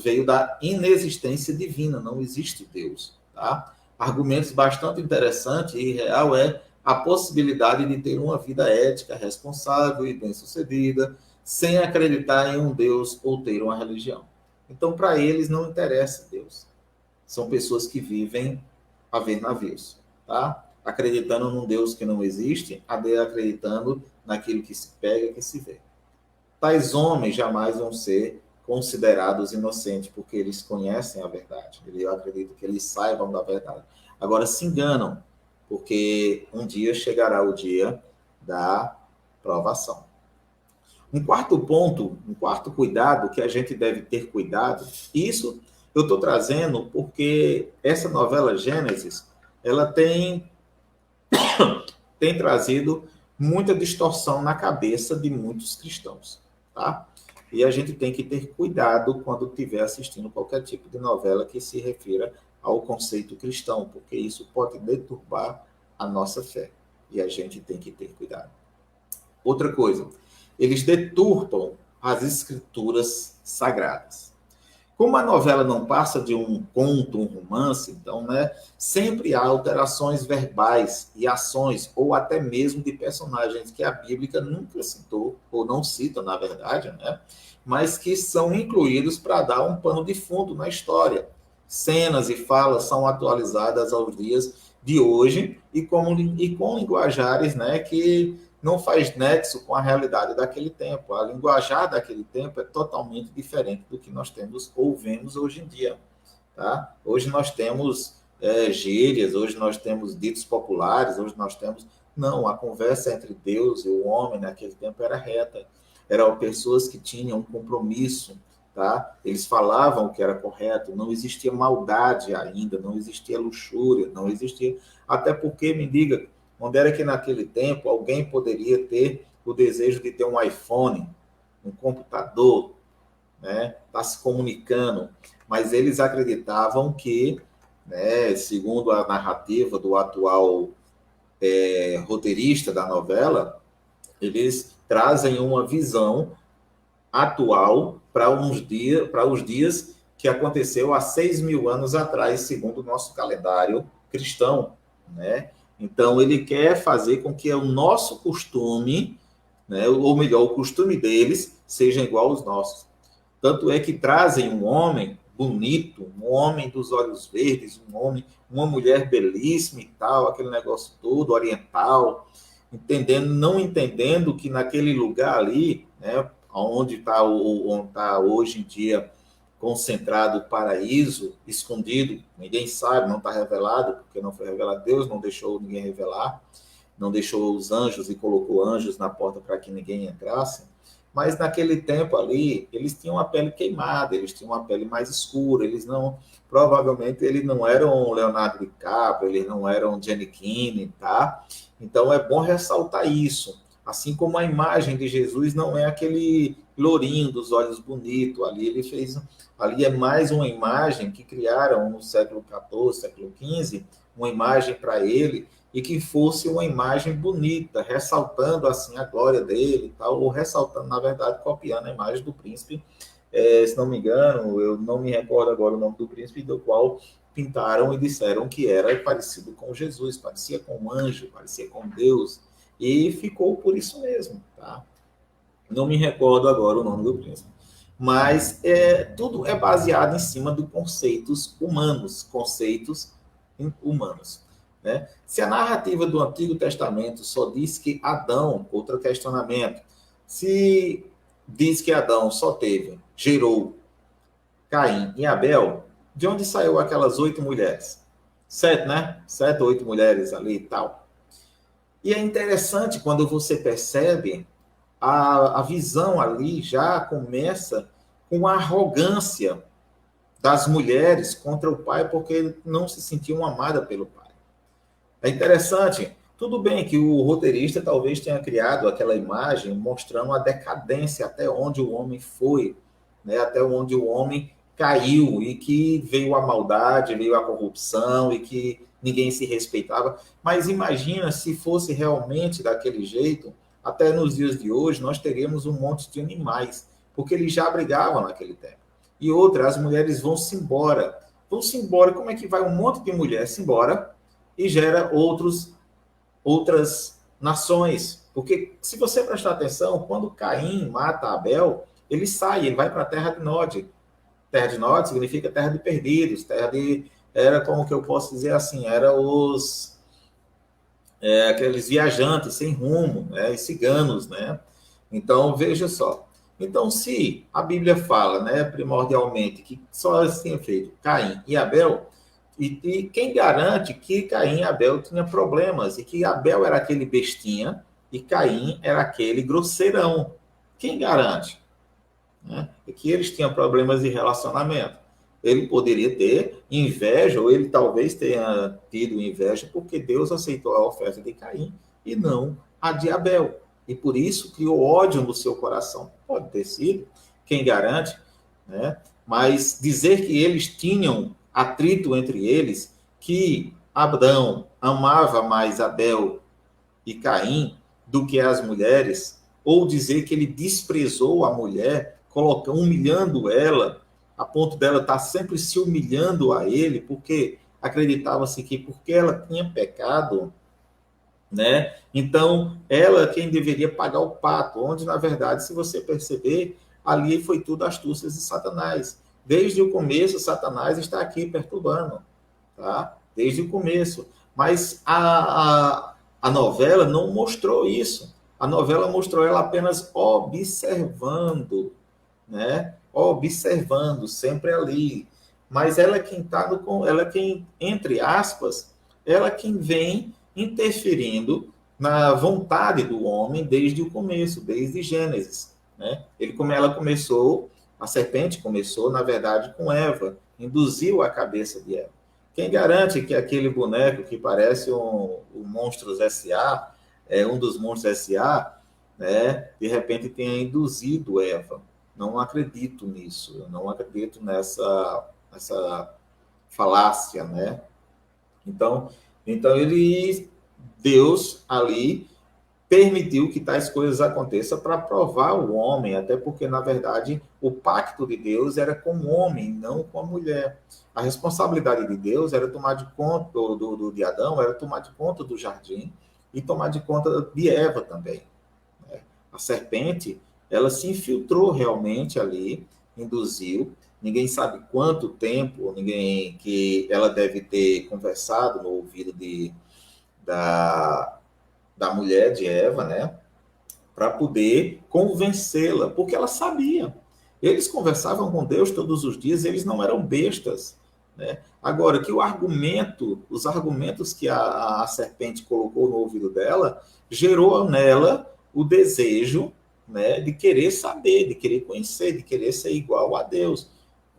Speaker 4: veio da inexistência divina, não existe Deus. Tá? Argumentos bastante interessantes e real é a possibilidade de ter uma vida ética, responsável e bem-sucedida, sem acreditar em um Deus ou ter uma religião. Então, para eles, não interessa Deus. São pessoas que vivem a ver navios, tá? Acreditando num Deus que não existe, acreditando naquilo que se pega, que se vê. Tais homens jamais vão ser considerados inocentes, porque eles conhecem a verdade. Eu acredito que eles saibam da verdade. Agora, se enganam, porque um dia chegará o dia da provação. Um quarto ponto, um quarto cuidado que a gente deve ter cuidado, isso eu estou trazendo porque essa novela Gênesis, ela tem trazido muita distorção na cabeça de muitos cristãos, tá? E a gente tem que ter cuidado quando estiver assistindo qualquer tipo de novela que se refira ao conceito cristão, porque isso pode deturbar a nossa fé, e a gente tem que ter cuidado. Outra coisa, eles deturpam as escrituras sagradas. Como a novela não passa de um conto, um romance, então, né, sempre há alterações verbais e ações, ou até mesmo de personagens que a Bíblia nunca citou, ou não cita, na verdade, né, mas que são incluídos para dar um pano de fundo na história. Cenas e falas são atualizadas aos dias de hoje e com linguajares, né, que não faz nexo com a realidade daquele tempo. A linguajar daquele tempo é totalmente diferente do que nós temos ou vemos hoje em dia. Tá? Hoje nós temos gírias, hoje nós temos ditos populares, hoje nós temos... Não, a conversa entre Deus e o homem naquele tempo era reta. Eram pessoas que tinham um compromisso, tá? Eles falavam o que era correto, não existia maldade ainda, não existia luxúria, não existia... Até porque, me diga, onde era que naquele tempo alguém poderia ter o desejo de ter um iPhone, um computador, né, tá se comunicando, mas eles acreditavam que, né, segundo a narrativa do atual roteirista da novela, eles trazem uma visão atual para os dias que aconteceu há 6.000 anos atrás, segundo o nosso calendário cristão, né? Então, ele quer fazer com que o nosso costume, né, ou melhor, o costume deles, seja igual aos nossos. Tanto é que trazem um homem bonito, um homem dos olhos verdes, uma mulher belíssima e tal, aquele negócio todo oriental, não entendendo que naquele lugar ali, né, onde está hoje em dia concentrado o paraíso, escondido, ninguém sabe, não está revelado, porque não foi revelado, Deus não deixou ninguém revelar, não deixou os anjos e colocou anjos na porta para que ninguém entrasse, mas naquele tempo ali, eles tinham a pele queimada, eles tinham uma pele mais escura, provavelmente eles não eram Leonardo DiCaprio, eles não eram Giannichini, tá? Então é bom ressaltar isso, assim como a imagem de Jesus não é aquele lourinho, dos olhos bonitos. Ali é mais uma imagem que criaram no século XIV, século XV, uma imagem para ele, e que fosse uma imagem bonita, ressaltando assim a glória dele e tal, ou ressaltando, na verdade, copiando a imagem do príncipe. Se não me engano, eu não me recordo agora o nome do príncipe, do qual pintaram e disseram que era parecido com Jesus, parecia com um anjo, parecia com Deus, e ficou por isso mesmo, tá? Não me recordo agora o nome do príncipe. Mas tudo é baseado em cima de conceitos humanos, né? Se a narrativa do Antigo Testamento só diz que Adão, outro questionamento, se diz que Adão gerou Caim e Abel, de onde saiu aquelas 8 mulheres? 7, né? 7 ou 8 mulheres ali e tal. E é interessante quando você percebe a visão ali já começa com a arrogância das mulheres contra o pai, porque não se sentiam amadas pelo pai. É interessante, tudo bem que o roteirista talvez tenha criado aquela imagem mostrando a decadência, até onde o homem foi, né? Até onde o homem caiu, e que veio a maldade, veio a corrupção, e que ninguém se respeitava. Mas imagina se fosse realmente daquele jeito, até nos dias de hoje, nós teríamos um monte de animais, porque eles já brigavam naquele tempo. E outra, as mulheres vão-se embora. Vão-se embora, como é que vai um monte de mulheres embora e gera outras nações? Porque, se você prestar atenção, quando Caim mata Abel, ele sai, ele vai para a terra de Nod. Terra de Nod significa terra de perdidos, era como que eu posso dizer assim, era aqueles viajantes sem rumo, né, e ciganos, né? Então, veja só. Então, se a Bíblia fala, né, primordialmente, que só tinha feito Caim e Abel, e quem garante que Caim e Abel tinham problemas, e que Abel era aquele bestinha, e Caim era aquele grosseirão? Quem garante? Né? E que eles tinham problemas de relacionamento. Ele poderia ter inveja, ou ele talvez tenha tido inveja, porque Deus aceitou a oferta de Caim e não a de Abel. E por isso criou ódio no seu coração. Pode ter sido, quem garante, né? Mas dizer que eles tinham atrito entre eles, que Adão amava mais Abel e Caim do que as mulheres, ou dizer que ele desprezou a mulher, humilhando ela, a ponto dela estar sempre se humilhando a ele, porque acreditava-se que porque ela tinha pecado, né? Então, ela quem deveria pagar o pato, onde, na verdade, se você perceber, ali foi tudo astúcias de Satanás. Desde o começo, Satanás está aqui perturbando, tá? Desde o começo. Mas a novela não mostrou isso. A novela mostrou ela apenas observando, né? Observando, sempre ali. Mas ela é quem está ela é quem, entre aspas, ela é quem vem interferindo na vontade do homem desde o começo, desde Gênesis, né? A serpente começou, na verdade, com Eva, induziu a cabeça de Eva. Quem garante que aquele boneco que parece o Monstros S.A., um dos Monstros S.A., né, de repente tenha induzido Eva? Não acredito nisso, eu não acredito nessa falácia, né? Então Deus ali permitiu que tais coisas aconteçam para provar o homem, até porque, na verdade, o pacto de Deus era com o homem, não com a mulher. A responsabilidade de Deus era tomar de conta de Adão, era tomar de conta do jardim e tomar de conta de Eva também, né? A serpente, ela se infiltrou realmente ali, induziu. Ninguém sabe quanto tempo que ela deve ter conversado no ouvido da mulher de Eva, né? Para poder convencê-la, porque ela sabia. Eles conversavam com Deus todos os dias, eles não eram bestas, né? Agora, que os argumentos que a serpente colocou no ouvido dela, gerou nela o desejo, né, de querer saber, de querer conhecer, de querer ser igual a Deus.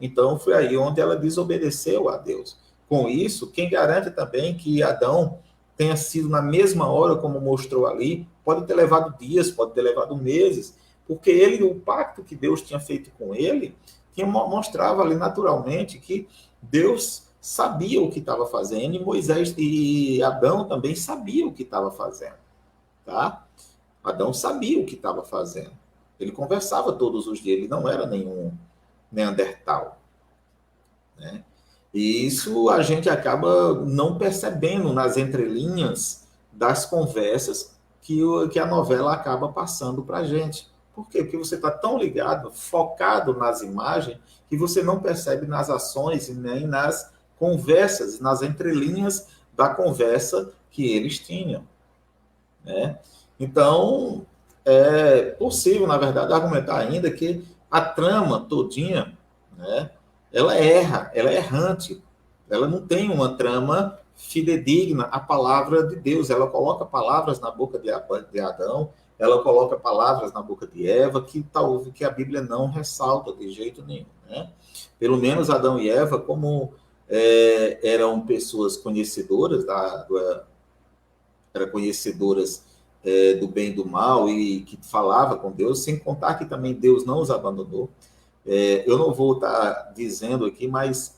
Speaker 4: Então, foi aí onde ela desobedeceu a Deus. Com isso, quem garante também que Adão tenha sido na mesma hora, como mostrou ali, pode ter levado dias, pode ter levado meses, porque ele, o pacto que Deus tinha feito com ele, mostrava ali naturalmente que Deus sabia o que estava fazendo, e Moisés e Adão também sabiam o que estava fazendo, tá? Adão sabia o que estava fazendo. Ele conversava todos os dias, ele não era nenhum Neandertal, né? E isso a gente acaba não percebendo nas entrelinhas das conversas que a novela acaba passando para a gente. Por quê? Porque você está tão ligado, focado nas imagens, que você não percebe nas ações e nem nas conversas, nas entrelinhas da conversa que eles tinham, né? Então, é possível, na verdade, argumentar ainda que a trama todinha, né, ela erra, ela é errante, ela não tem uma trama fidedigna à palavra de Deus, ela coloca palavras na boca de Adão, ela coloca palavras na boca de Eva que a Bíblia não ressalta de jeito nenhum, né? Pelo menos Adão e Eva, como eram pessoas conhecedoras do bem e do mal, e que falava com Deus, sem contar que também Deus não os abandonou. Eu não vou estar dizendo aqui, mas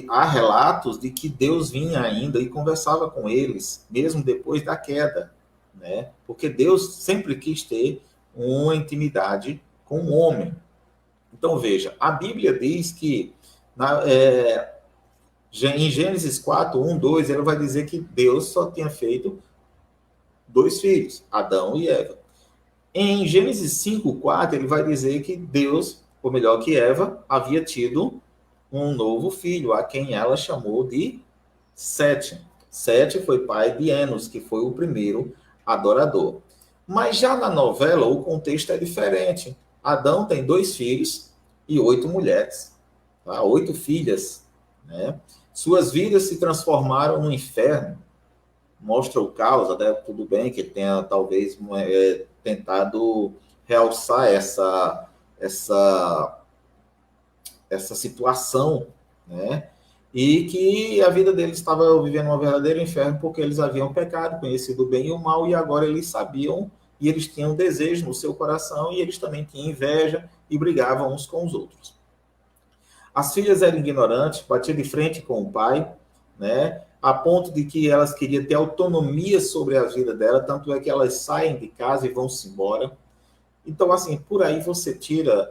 Speaker 4: há relatos de que Deus vinha ainda e conversava com eles, mesmo depois da queda, né? Porque Deus sempre quis ter uma intimidade com o homem. Então, veja, a Bíblia diz que em Gênesis 4, 1, 2, ele vai dizer que Deus só tinha feito 2 filhos, Adão e Eva. Em Gênesis 5, 4, ele vai dizer que Deus, ou melhor, que Eva, havia tido um novo filho, a quem ela chamou de Sete. Sete foi pai de Enos, que foi o primeiro adorador. Mas já na novela, o contexto é diferente. Adão tem 2 filhos e 8 mulheres, tá? 8 filhas, né? Suas vidas se transformaram no inferno. Mostra o caos, até tudo bem que ele tenha talvez tentado realçar essa situação, né? E que a vida deles estava vivendo um verdadeiro inferno porque eles haviam pecado, conhecido o bem e o mal, e agora eles sabiam e eles tinham desejo no seu coração e eles também tinham inveja e brigavam uns com os outros. As filhas eram ignorantes, batiam de frente com o pai, né? A ponto de que elas queriam ter autonomia sobre a vida dela, tanto é que elas saem de casa e vão-se embora. Então, assim, por aí você tira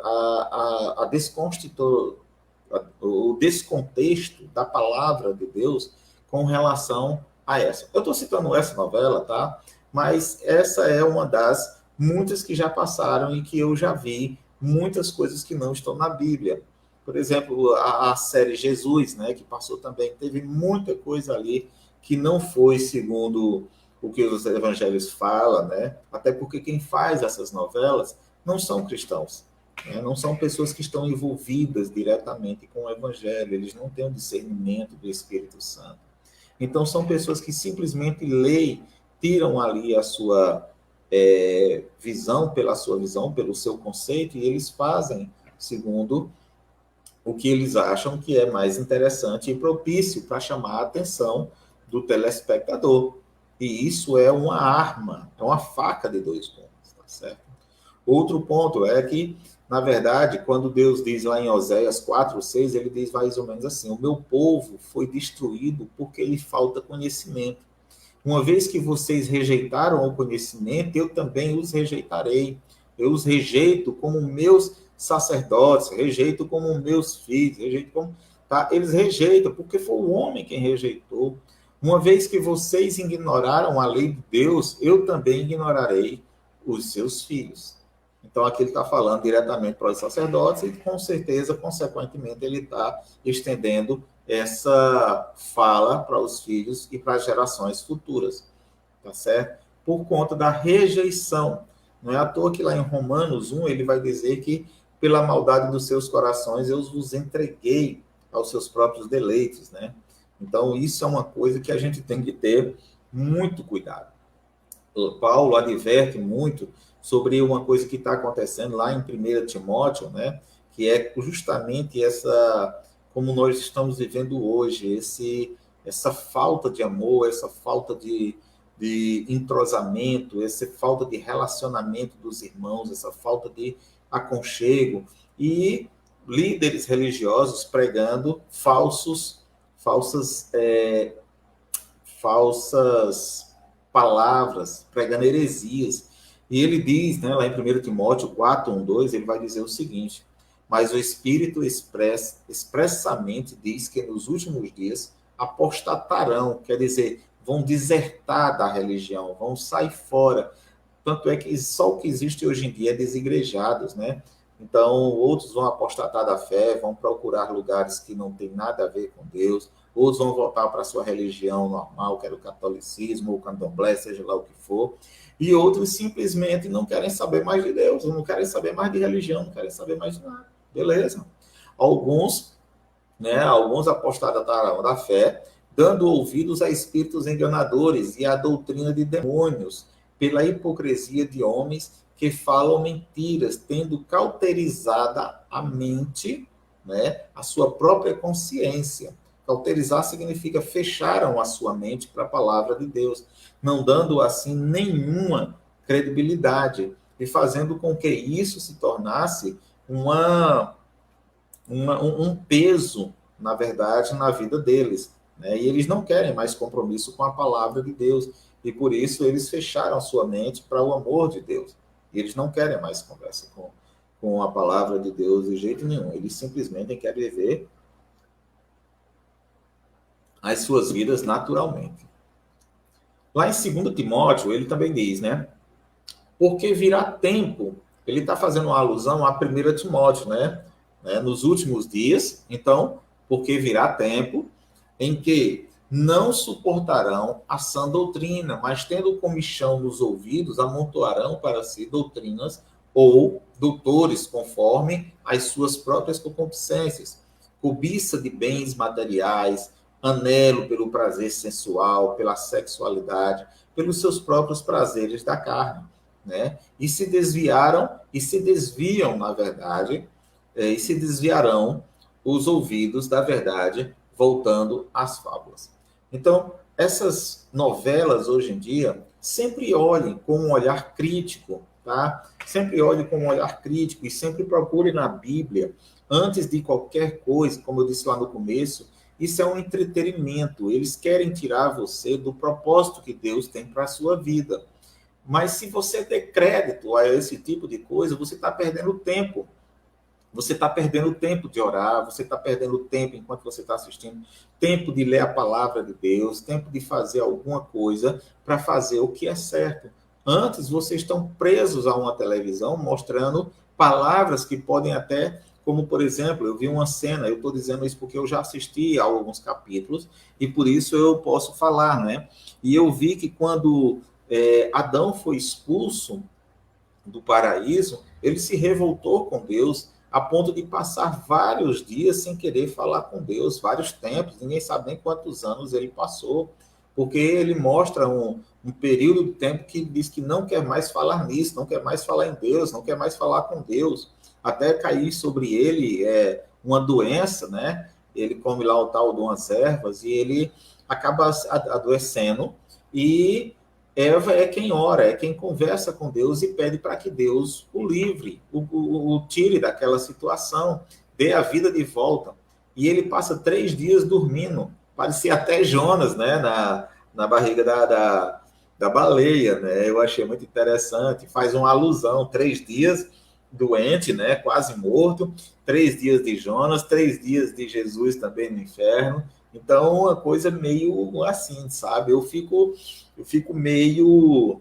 Speaker 4: o descontexto da palavra de Deus com relação a essa. Eu estou citando essa novela, tá? Mas essa é uma das muitas que já passaram e que eu já vi muitas coisas que não estão na Bíblia. Por exemplo, a série Jesus, né, que passou também, teve muita coisa ali que não foi segundo o que os evangelhos falam, né? Até porque quem faz essas novelas não são cristãos, né? Não são pessoas que estão envolvidas diretamente com o evangelho, eles não têm o discernimento do Espírito Santo. Então, são pessoas que simplesmente leem, tiram ali a sua visão, pelo seu conceito, e eles fazem segundo o que eles acham que é mais interessante e propício para chamar a atenção do telespectador. E isso é uma arma, é uma faca de 2 gumes, tá certo? Outro ponto é que, na verdade, quando Deus diz lá em Oséias 4:6, ele diz mais ou menos assim: o meu povo foi destruído porque lhe falta conhecimento. Uma vez que vocês rejeitaram o conhecimento, eu também os rejeitarei. Eu os rejeito como meus sacerdotes, rejeito como meus filhos, rejeito como... Tá? Eles rejeitam, porque foi o homem quem rejeitou. Uma vez que vocês ignoraram a lei de Deus, eu também ignorarei os seus filhos. Então, aqui ele está falando diretamente para os sacerdotes e, com certeza, consequentemente, ele está estendendo essa fala para os filhos e para as gerações futuras, tá certo? Por conta da rejeição. Não é à toa que lá em Romanos 1, ele vai dizer que pela maldade dos seus corações eu vos entreguei aos seus próprios deleites, né? Então, isso é uma coisa que a gente tem que ter muito cuidado. O Paulo adverte muito sobre uma coisa que está acontecendo lá em 1 Timóteo, né? Que é justamente essa, como nós estamos vivendo hoje, essa falta de amor, essa falta de de entrosamento, essa falta de relacionamento dos irmãos, essa falta de aconchego, e líderes religiosos pregando falsas palavras, pregando heresias. E ele diz, né, lá em 1 Timóteo 4, 1, 2, ele vai dizer o seguinte: mas o Espírito expressamente diz que nos últimos dias apostatarão, quer dizer, vão desertar da religião, vão sair fora. Tanto é que só o que existe hoje em dia é desigrejados, né? Então, outros vão apostatar da fé, vão procurar lugares que não tem nada a ver com Deus, outros vão voltar para a sua religião normal, que era o catolicismo, ou o candomblé, seja lá o que for, e outros simplesmente não querem saber mais de Deus, não querem saber mais de religião, não querem saber mais de nada. Beleza? Alguns apostatarão da fé, dando ouvidos a espíritos enganadores e à doutrina de demônios, pela hipocrisia de homens que falam mentiras, tendo cauterizada a mente, né, a sua própria consciência. Cauterizar significa fecharam a sua mente para a palavra de Deus, não dando assim nenhuma credibilidade e fazendo com que isso se tornasse um peso, na verdade, na vida deles, né? E eles não querem mais compromisso com a palavra de Deus, e por isso eles fecharam a sua mente para o amor de Deus. E eles não querem mais conversa com a palavra de Deus de jeito nenhum. Eles simplesmente querem viver as suas vidas naturalmente. Lá em 2 Timóteo, ele também diz, né? Porque virá tempo, ele está fazendo uma alusão a 1 Timóteo, né? Nos últimos dias, então, porque virá tempo em que não suportarão a sã doutrina, mas tendo comichão nos ouvidos, amontoarão para si doutrinas ou doutores, conforme as suas próprias concupiscências, cobiça de bens materiais, anelo pelo prazer sensual, pela sexualidade, pelos seus próprios prazeres da carne, né? E se desviam, na verdade, e se desviarão os ouvidos da verdade, voltando às fábulas. Então, essas novelas, hoje em dia, sempre olhem com um olhar crítico, tá? Sempre olhem com um olhar crítico e sempre procurem na Bíblia, antes de qualquer coisa, como eu disse lá no começo, isso é um entretenimento. Eles querem tirar você do propósito que Deus tem para a sua vida. Mas se você der crédito a esse tipo de coisa, você está perdendo tempo. Você está perdendo tempo de orar, você está perdendo tempo enquanto você está assistindo, tempo de ler a palavra de Deus, tempo de fazer alguma coisa para fazer o que é certo. Antes, vocês estão presos a uma televisão mostrando palavras que podem até, como por exemplo, eu vi uma cena, eu estou dizendo isso porque eu já assisti a alguns capítulos e por isso eu posso falar, né? E eu vi que quando Adão foi expulso do paraíso, ele se revoltou com Deus, a ponto de passar vários dias sem querer falar com Deus, vários tempos, ninguém sabe nem quantos anos ele passou, porque ele mostra um período de tempo que diz que não quer mais falar nisso, não quer mais falar em Deus, não quer mais falar com Deus, até cair sobre ele uma doença, né? Ele come lá o tal de umas ervas e ele acaba adoecendo, e Eva é quem ora, é quem conversa com Deus e pede para que Deus o livre, o tire daquela situação, dê a vida de volta. E ele passa 3 dias dormindo, parecia até Jonas, né, na barriga da baleia, né? Eu achei muito interessante, faz uma alusão, 3 dias doente, né, quase morto, 3 dias de Jonas, 3 dias de Jesus também no inferno. Então, uma coisa meio assim, sabe? Eu fico meio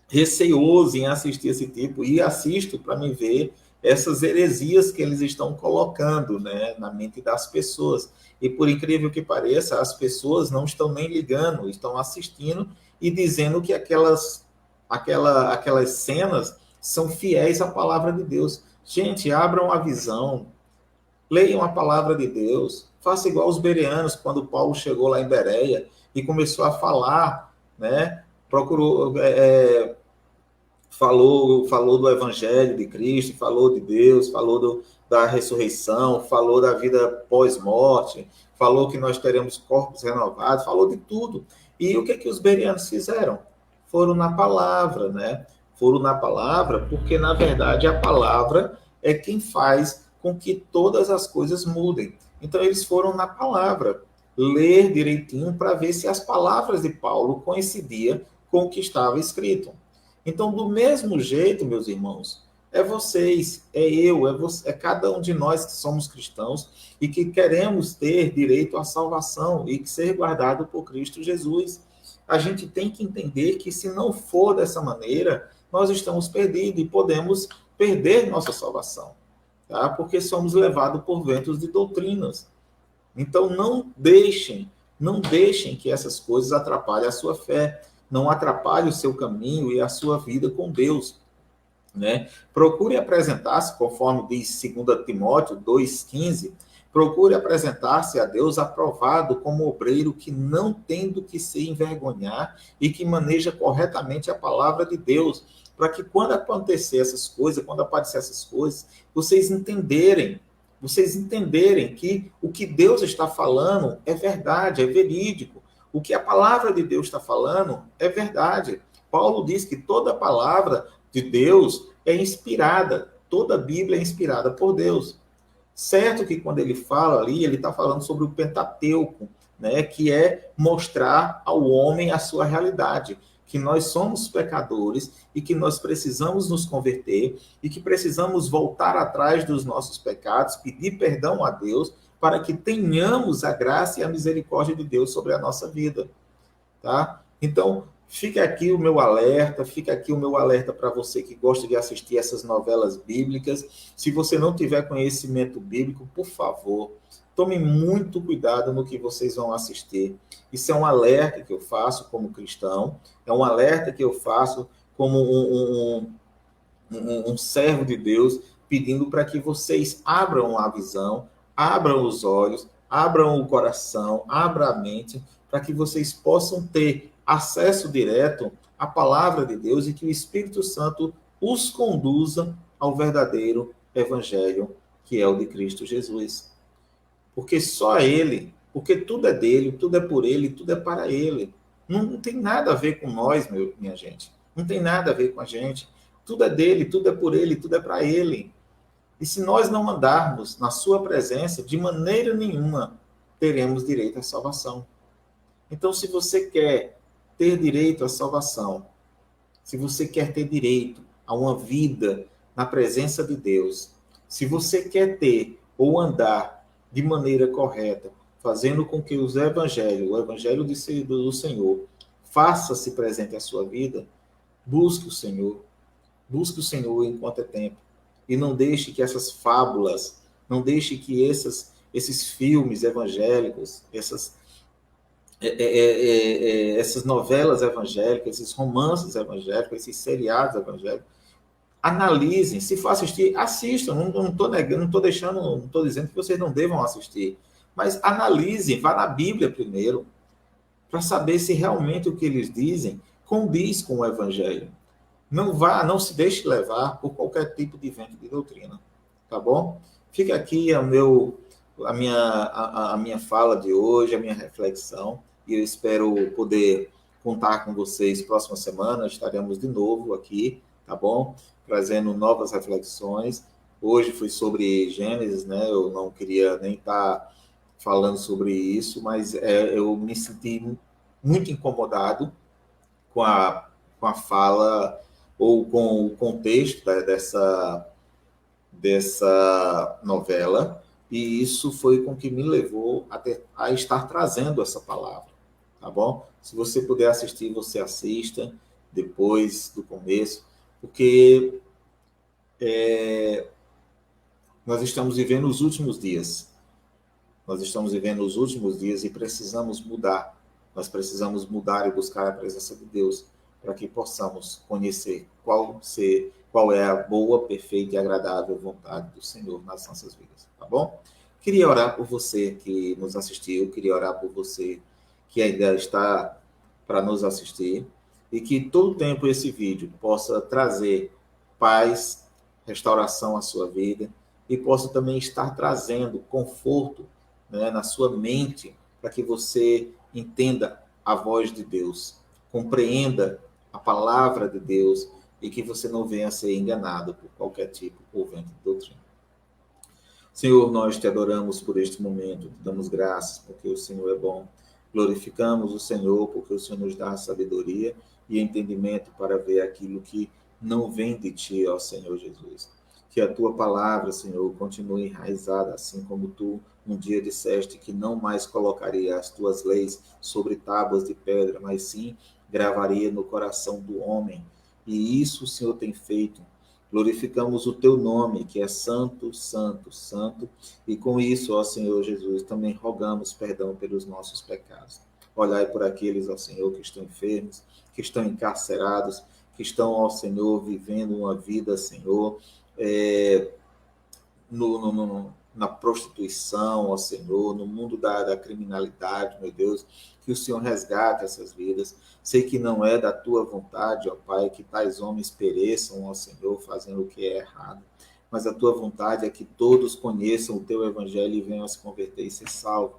Speaker 4: receoso em assistir esse tipo, e assisto para me ver essas heresias que eles estão colocando, né, na mente das pessoas. E por incrível que pareça, as pessoas não estão nem ligando, estão assistindo e dizendo que aquelas cenas são fiéis à palavra de Deus. Gente, abram a visão, leiam a palavra de Deus, faça igual os bereanos, quando Paulo chegou lá em Bereia e começou a falar, né? Falou do Evangelho de Cristo, falou de Deus, falou da ressurreição, falou da vida pós-morte, falou que nós teremos corpos renovados, falou de tudo. E o que os bereanos fizeram? Foram na palavra, né? Foram na palavra porque, na verdade, a palavra é quem faz com que todas as coisas mudem. Então, eles foram na palavra, ler direitinho para ver se as palavras de Paulo coincidiam com o que estava escrito. Então, do mesmo jeito, meus irmãos, é vocês, é eu, é cada um de nós que somos cristãos e que queremos ter direito à salvação e ser guardado por Cristo Jesus. A gente tem que entender que, se não for dessa maneira, nós estamos perdidos e podemos perder nossa salvação, tá? Porque somos levados por ventos de doutrinas. Então, não deixem que essas coisas atrapalhem a sua fé, não atrapalhem o seu caminho e a sua vida com Deus, né? Procure apresentar-se, conforme diz 2 Timóteo 2,15, procure apresentar-se a Deus aprovado como obreiro que não tem do que se envergonhar e que maneja corretamente a palavra de Deus, para que quando aparecer essas coisas, vocês entenderem que o que Deus está falando é verdade, é verídico. O que a palavra de Deus está falando é verdade. Paulo diz que toda palavra de Deus é inspirada, toda a Bíblia é inspirada por Deus. Certo que quando ele fala ali, ele está falando sobre o Pentateuco, né, que é mostrar ao homem a sua realidade, que nós somos pecadores e que nós precisamos nos converter e que precisamos voltar atrás dos nossos pecados, pedir perdão a Deus, para que tenhamos a graça e a misericórdia de Deus sobre a nossa vida, tá? Então, fica aqui o meu alerta para você que gosta de assistir essas novelas bíblicas. Se você não tiver conhecimento bíblico, por favor, tome muito cuidado no que vocês vão assistir. Isso é um alerta que eu faço como cristão, é um alerta que eu faço como um servo de Deus, pedindo para que vocês abram a visão, abram os olhos, abram o coração, abram a mente, para que vocês possam ter acesso direto à palavra de Deus e que o Espírito Santo os conduza ao verdadeiro evangelho, que é o de Cristo Jesus. Porque só ele, porque tudo é dele, tudo é por ele, tudo é para ele. Não tem nada a ver com nós, minha gente. Não tem nada a ver com a gente. Tudo é dele, tudo é por ele, tudo é para ele. E se nós não andarmos na sua presença, de maneira nenhuma teremos direito à salvação. Então, se você quer ter direito à salvação, se você quer ter direito a uma vida na presença de Deus, se você quer ter ou andar de maneira correta, fazendo com que o evangelho do Senhor, faça-se presente à sua vida, busque o Senhor enquanto é tempo. E não deixe que essas fábulas, não deixe que esses filmes evangélicos, essas novelas evangélicas, esses romances evangélicos, esses seriados evangélicos, analisem. Se for assistir, assistam. Não estou negando, não estou dizendo que vocês não devam assistir. Mas analisem, vá na Bíblia primeiro, para saber se realmente o que eles dizem condiz com o Evangelho. Não se deixe levar por qualquer tipo de vento de doutrina. Tá bom? Fica aqui a minha fala de hoje, a minha reflexão, e eu espero poder contar com vocês próxima semana. Estaremos de novo aqui, tá bom? Trazendo novas reflexões. Hoje foi sobre Gênesis, né? Eu não queria nem estar falando sobre isso, mas eu me senti muito incomodado com a fala ou com o contexto dessa novela, e isso foi com que me levou a estar trazendo essa palavra, tá bom? Se você puder assistir, você assista depois do começo, porque nós estamos vivendo os últimos dias. E precisamos mudar. Nós precisamos mudar e buscar a presença de Deus para que possamos conhecer qual é a boa, perfeita e agradável vontade do Senhor nas nossas vidas, tá bom? Queria orar por você que nos assistiu, queria orar por você que ainda está para nos assistir, e que todo tempo esse vídeo possa trazer paz, restauração à sua vida, e possa também estar trazendo conforto, né, na sua mente, para que você entenda a voz de Deus, compreenda a palavra de Deus e que você não venha a ser enganado por qualquer tipo ou vento de doutrina. Senhor, nós te adoramos por este momento, te damos graças porque o Senhor é bom. Glorificamos o Senhor porque o Senhor nos dá a sabedoria e entendimento para ver aquilo que não vem de ti, ó Senhor Jesus. Que a tua palavra, Senhor, continue enraizada, assim como tu um dia disseste que não mais colocaria as tuas leis sobre tábuas de pedra, mas sim gravaria no coração do homem. E isso o Senhor tem feito. Glorificamos o teu nome, que é santo, santo, santo, e com isso, ó Senhor Jesus, também rogamos perdão pelos nossos pecados. Olhai por aqueles, ó Senhor, que estão enfermos, que estão encarcerados, que estão, ó Senhor, vivendo uma vida, Senhor, na prostituição, ó Senhor, no mundo da criminalidade, meu Deus, que o Senhor resgate essas vidas. Sei que não é da tua vontade, ó Pai, que tais homens pereçam, ó Senhor, fazendo o que é errado, mas a tua vontade é que todos conheçam o teu evangelho e venham a se converter e ser salvos.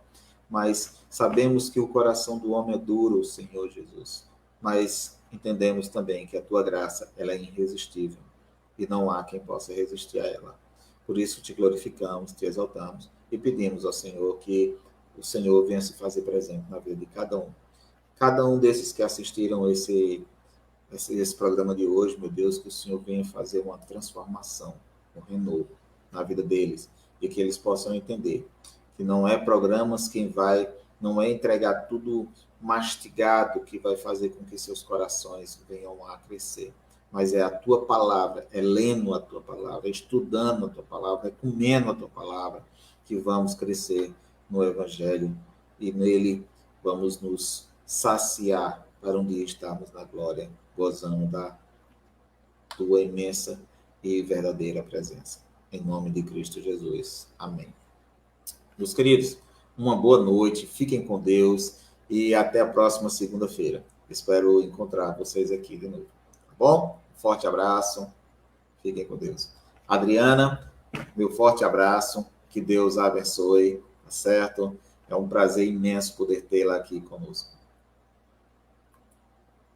Speaker 4: Mas sabemos que o coração do homem é duro, Senhor Jesus, mas entendemos também que a tua graça, ela é irresistível e não há quem possa resistir a ela. Por isso te glorificamos, te exaltamos e pedimos ao Senhor que o Senhor venha se fazer presente na vida de cada um. Cada um desses que assistiram esse programa de hoje, meu Deus, que o Senhor venha fazer uma transformação, um renovo na vida deles e que eles possam entender que não é programas não é entregar tudo mastigado que vai fazer com que seus corações venham a crescer. Mas é a tua palavra, é lendo a tua palavra, é estudando a tua palavra, é comendo a tua palavra, que vamos crescer no Evangelho e nele vamos nos saciar para um dia estarmos na glória, gozando da tua imensa e verdadeira presença. Em nome de Cristo Jesus. Amém. Meus queridos, uma boa noite, fiquem com Deus e até a próxima segunda-feira. Espero encontrar vocês aqui de novo. Tá bom? Forte abraço. Fiquem com Deus. Adriana, meu forte abraço. Que Deus a abençoe. Tá certo? É um prazer imenso poder tê-la aqui conosco.